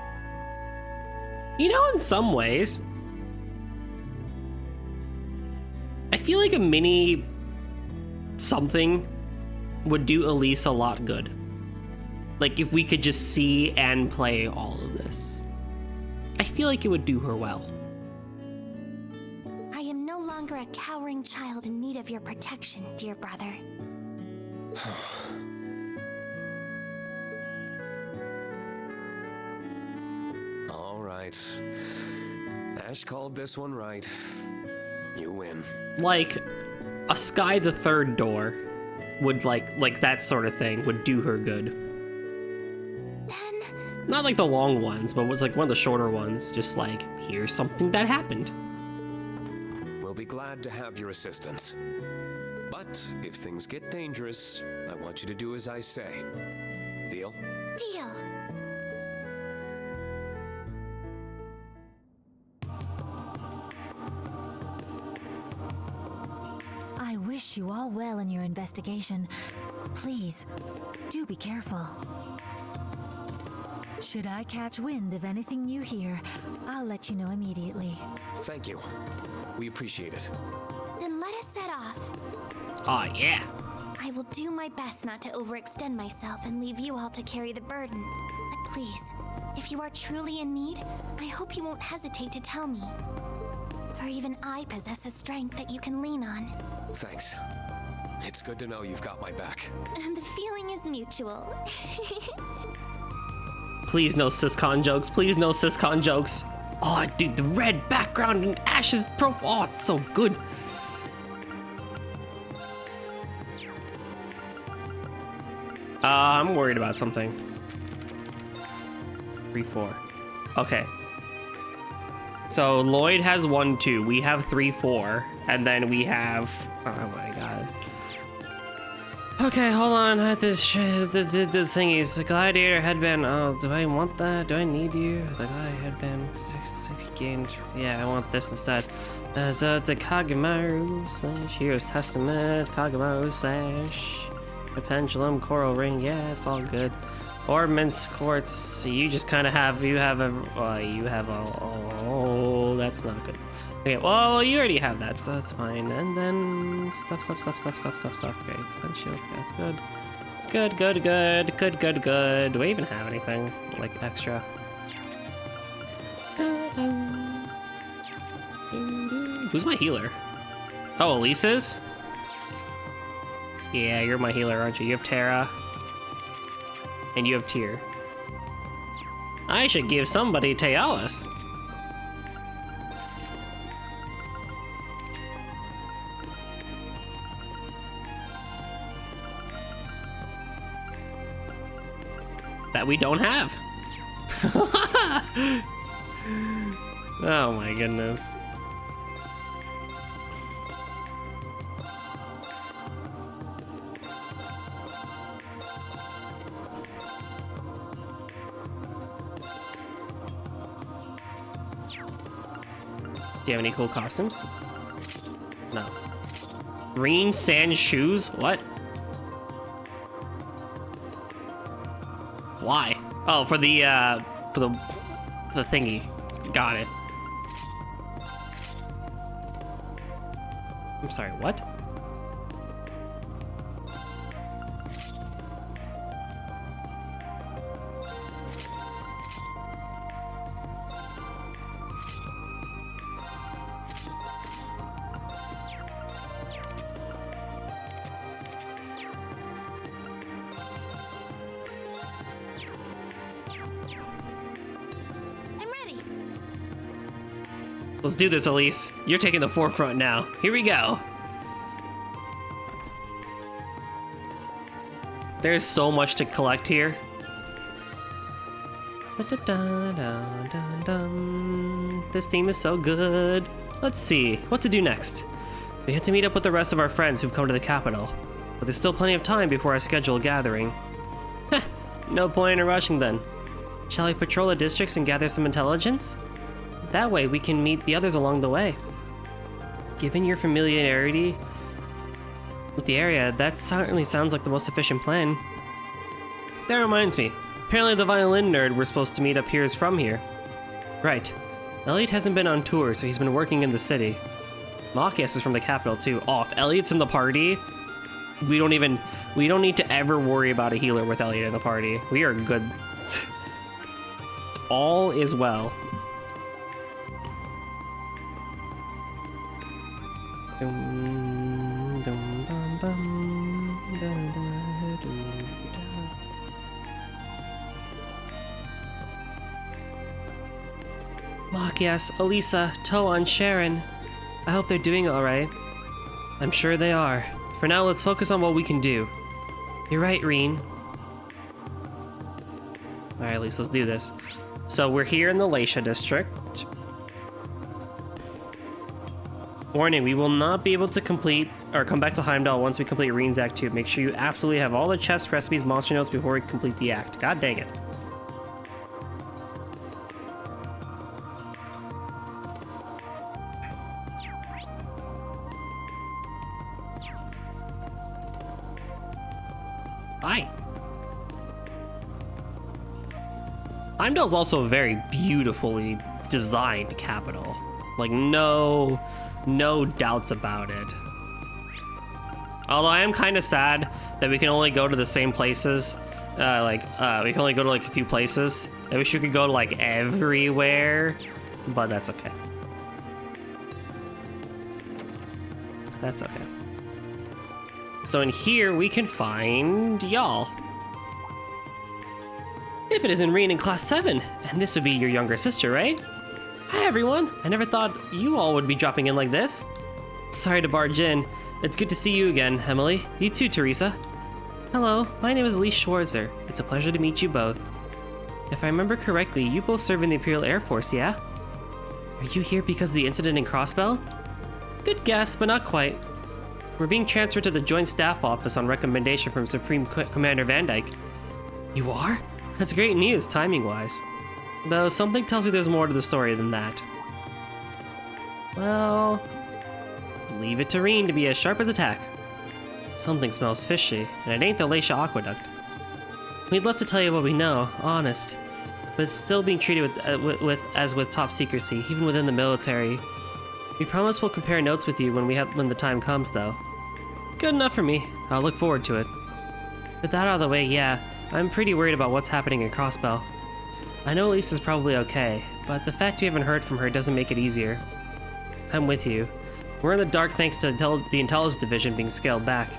You know, in some ways, I feel like a mini something would do Elise a lot good. Like, if we could just see and play all of this. I feel like it would do her well. I am no longer a cowering child in need of your protection, dear brother. All right. Ash called this one right. You win. Like, a Sky the Third door would, like that sort of thing would do her good. Then... Not like the long ones, but was like one of the shorter ones. Just like, here's something that happened. We'll be glad to have your assistance. But if things get dangerous, I want you to do as I say. Deal? Deal. I wish you all well in your investigation. Please, do be careful. Should I catch wind of anything you hear, I'll let you know immediately. Thank you. We appreciate it. Then let us set off. Oh, yeah. I will do my best not to overextend myself and leave you all to carry the burden. But please, if you are truly in need, I hope you won't hesitate to tell me. For even I possess a strength that you can lean on. Thanks. It's good to know you've got my back. And the feeling is mutual. Please no syscon jokes. Please no syscon jokes. Oh, dude, the red background and Ash's profile. Oh, it's so good. I'm worried about something. 3-4. Okay. So Lloyd has 1-2. We have 3-4, and then we have. Oh my god. Okay, hold on. The thingies. The gladiator headband. Oh, do I want that? Do I need you? The gladiator headband. 6 games. Yeah, I want this instead. The Kagemaru slash Hero's Testament. Kagemaru slash the pendulum coral ring. Yeah, it's all good. Ordnance quartz. So you just kind of have. You have a. Oh, that's not good. Okay, well, you already have that, so that's fine. And then stuff. Okay, it's fun shield. That's good. It's good. Do I even have anything like extra? Who's my healer? Oh, Elise is? Yeah, you're my healer, aren't you? You have Terra. And you have Tyr. I should give somebody Tealis. That we don't have. Oh my goodness. Do you have any cool costumes? No. Green sand shoes? What? Why? Oh, for the thingy. Got it. I'm sorry, what? Let's do this, Elise. You're taking the forefront now. Here we go. There's so much to collect here. This theme is so good. Let's see, what to do next? We had to meet up with the rest of our friends who've come to the capital, but there's still plenty of time before our scheduled gathering. Heh, no point in rushing then. Shall we patrol the districts and gather some intelligence? That way we can meet the others along the way. Given your familiarity with the area, that certainly sounds like the most efficient plan. That reminds me, apparently the violin nerd we're supposed to meet up here is from here. Right. Elliot hasn't been on tour, so he's been working in the city. Machias is from the capital too. Oh, if Elliot's in the party, we don't need to ever worry about a healer with Elliot in the party. We are good. All is well. Machias, Elisa, Toan, Sharon. I hope they're doing alright. I'm sure they are. For now, let's focus on what we can do. You're right, Rean. Alright, at least let's do this. So we're here in the Laisha district. Warning, we will not be able to complete or come back to Heimdallr once we complete Rean's Act 2. Make sure you absolutely have all the chests, recipes, monster notes before we complete the act. God dang it. Hi. Heimdallr's also a very beautifully designed capital. Like, no doubts about it. Although I am kind of sad that we can only go to the same places. We can only go to like a few places. I wish we could go to like everywhere, but that's okay. That's okay. So in here we can find y'all. If it isn't Rean in class 7, and this would be your younger sister, right? Hi everyone, I never thought you all would be dropping in like this. Sorry to barge in. It's good to see you again, Emily. You too, Teresa. Hello, my name is Elise Schwarzer. It's a pleasure to meet you both. If I remember correctly, you both serve in the Imperial Air Force, yeah? Are you here because of the incident in Crossbell? Good guess, but not quite. We're being transferred to the Joint Staff Office on recommendation from Supreme Commander Van Dyke. You are? That's great news, timing-wise. Though something tells me there's more to the story than that. Well, leave it to Rean to be as sharp as a tack. Something smells fishy, and it ain't the Laisha Aqueduct. We'd love to tell you what we know, honest, but it's still being treated with top secrecy, even within the military. We promise we'll compare notes with you when the time comes, though. Good enough for me. I'll look forward to it. With that out of the way, yeah, I'm pretty worried about what's happening in Crossbell. I know Lisa's probably okay, but the fact we haven't heard from her doesn't make it easier. I'm with you. We're in the dark thanks to the intelligence division being scaled back.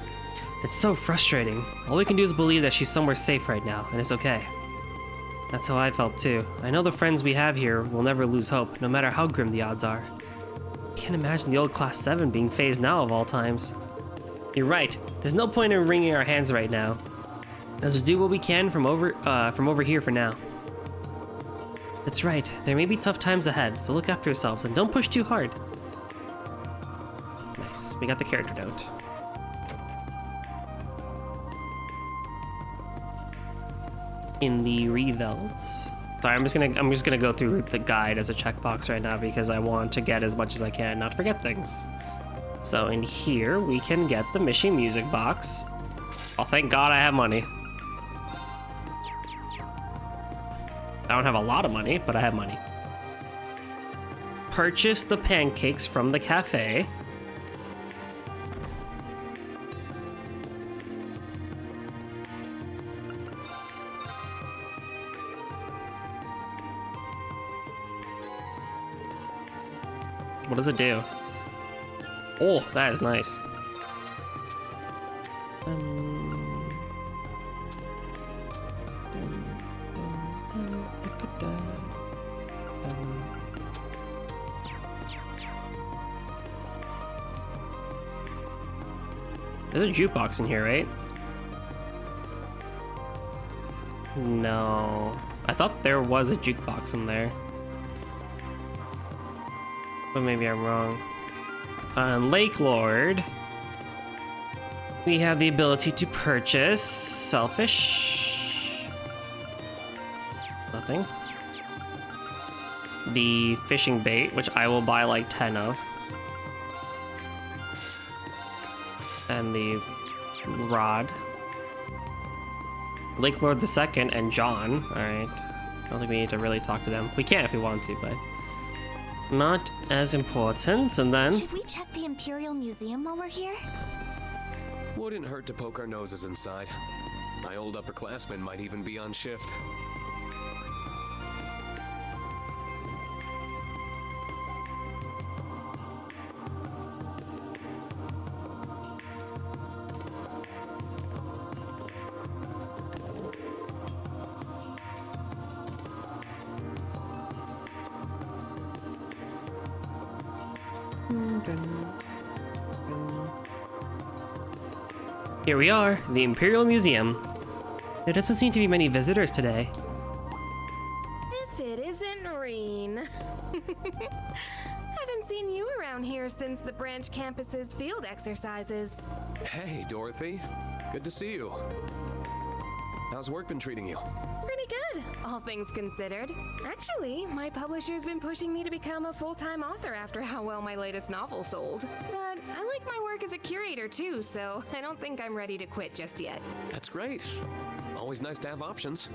It's so frustrating. All we can do is believe that she's somewhere safe right now, and it's okay. That's how I felt too. I know the friends we have here will never lose hope, no matter how grim the odds are. I can't imagine the old Class 7 being phased now of all times. You're right. There's no point in wringing our hands right now. Let's just do what we can from over here for now. That's right. There may be tough times ahead, so look after yourselves and don't push too hard. Nice. We got the character note. In the Revelts. Sorry, I'm just gonna go through the guide as a checkbox right now because I want to get as much as I can, not forget things. So in here we can get the mission music box. Oh, thank God I have money. I don't have a lot of money, but I have money. Purchase the pancakes from the cafe. What does it do? Oh, that is nice. There's a jukebox in here, right? No. I thought there was a jukebox in there. But maybe I'm wrong. On Lake Lord, we have the ability to purchase Selfish. Nothing. The fishing bait, which I will buy like 10 of. And the rod. Lake Lord II and John. Alright. I don't think we need to really talk to them. We can if we want to, but not as important. And then Should we check the Imperial Museum while we're here? Wouldn't hurt to poke our noses inside. My old upperclassmen might even be on shift. Here we are, the Imperial Museum. There doesn't seem to be many visitors today. If it isn't Rean. Haven't seen you around here since the branch campus's field exercises. Hey, Dorothy. Good to see you. How's work been treating you? Pretty good, all things considered. Actually, my publisher's been pushing me to become a full-time author after how well my latest novel sold. But I like my work as a curator too, so I don't think I'm ready to quit just yet. That's great. Always nice to have options.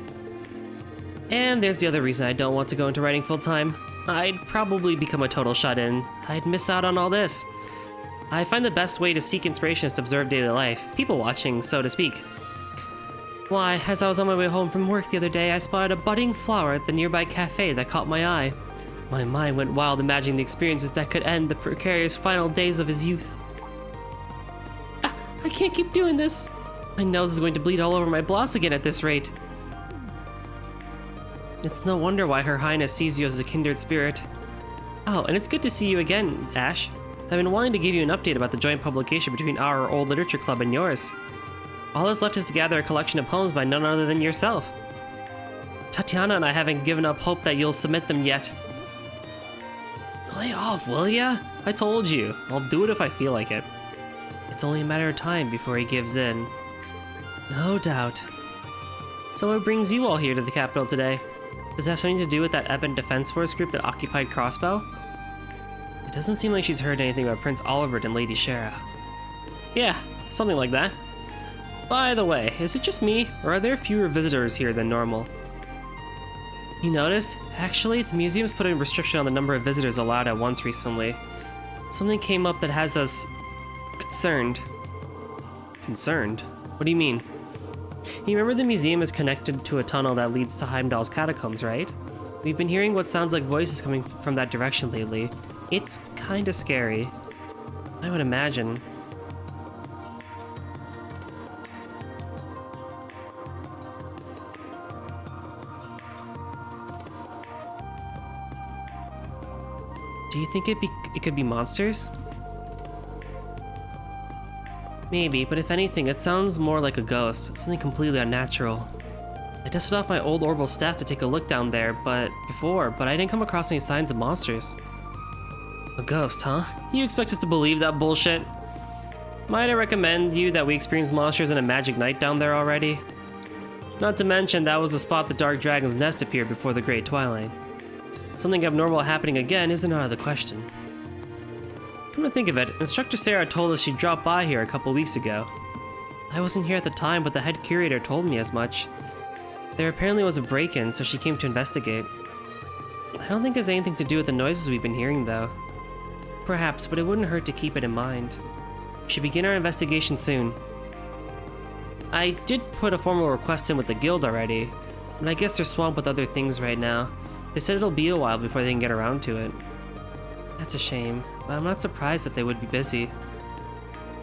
And there's the other reason I don't want to go into writing full-time. I'd probably become a total shut-in. I'd miss out on all this. I find the best way to seek inspiration is to observe daily life, people watching, so to speak. Why, as I was on my way home from work the other day, I spotted a budding flower at the nearby cafe that caught my eye. My mind went wild imagining the experiences that could end the precarious final days of his youth. I can't keep doing this. My nose is going to bleed all over my blouse again at this rate. It's no wonder why Her Highness sees you as a kindred spirit. Oh, and it's good to see you again, Ash. I've been wanting to give you an update about the joint publication between our old literature club and yours. All that's left is to gather a collection of poems by none other than yourself. Tatiana and I haven't given up hope that you'll submit them yet. Lay off, will ya? I told you. I'll do it if I feel like it. It's only a matter of time before he gives in. No doubt. So what brings you all here to the capital today? Does it have something to do with that Ebon Defense Force group that occupied Crossbow? It doesn't seem like she's heard anything about Prince Olivert and Lady Shara. Yeah, something like that. By the way, is it just me, or are there fewer visitors here than normal? You noticed? Actually, the museum's put a restriction on the number of visitors allowed at once recently. Something came up that has us concerned. Concerned? What do you mean? You remember the museum is connected to a tunnel that leads to Heimdallr's catacombs, right? We've been hearing what sounds like voices coming from that direction lately. It's kinda scary. I would imagine. Do you think it could be monsters? Maybe, but if anything, it sounds more like a ghost, something completely unnatural. I dusted off my old orbital staff to take a look down there, but I didn't come across any signs of monsters. A ghost, huh? You expect us to believe that bullshit? Might I recommend you that we experience monsters in a magic night down there already? Not to mention, that was the spot the Dark Dragon's nest appeared before the Great Twilight. Something abnormal happening again isn't out of the question. Come to think of it, Instructor Sarah told us she dropped by here a couple weeks ago. I wasn't here at the time, but the head curator told me as much. There apparently was a break-in, so she came to investigate. I don't think it has anything to do with the noises we've been hearing, though. Perhaps, but it wouldn't hurt to keep it in mind. We should begin our investigation soon. I did put a formal request in with the guild already, but I guess they're swamped with other things right now. They said it'll be a while before they can get around to it. That's a shame, but I'm not surprised that they would be busy.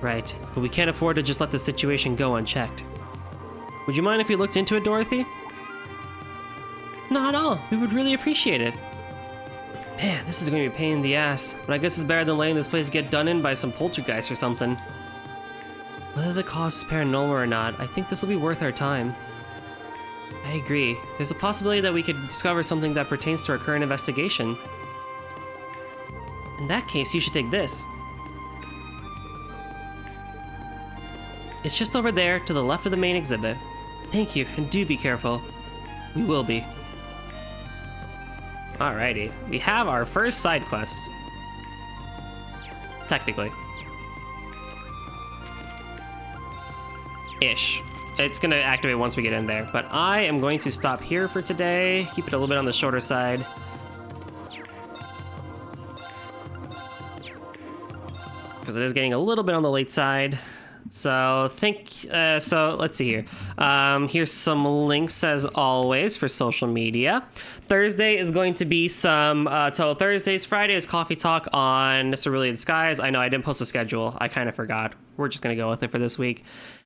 Right, but we can't afford to just let the situation go unchecked. Would you mind if we looked into it, Dorothy? Not at all. We would really appreciate it. Man, this is going to be a pain in the ass, but I guess it's better than letting this place get done in by some poltergeist or something. Whether the cause is paranormal or not, I think this will be worth our time. I agree. There's a possibility that we could discover something that pertains to our current investigation. In that case, you should take this. It's just over there to the left of the main exhibit. Thank you, and do be careful. We will be. Alrighty, we have our first side quest. Technically. Ish. It's gonna activate once we get in there, but I am going to stop here for today. Keep it a little bit on the shorter side. Because it is getting a little bit on the late side. So so let's see here. Here's some links as always for social media. Thursday is going to be so Thursdays, Friday is coffee talk on Cerulean Skies. I know I didn't post a schedule. I kind of forgot. We're just gonna go with it for this week.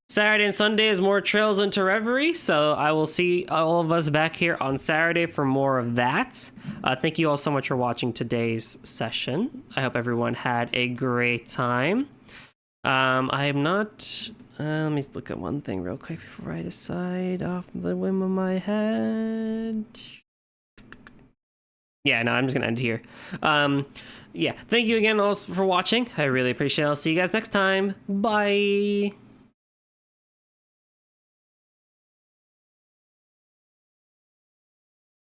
Saturday and Sunday is more Trails into Reverie, so I will see all of us back here on Saturday for more of that. Thank you all so much for watching today's session. I hope everyone had a great time. I am not... let me look at one thing real quick before I decide off the whim of my head. Yeah, no, I'm just gonna end here. Yeah, thank you again all for watching. I really appreciate it. I'll see you guys next time. Bye!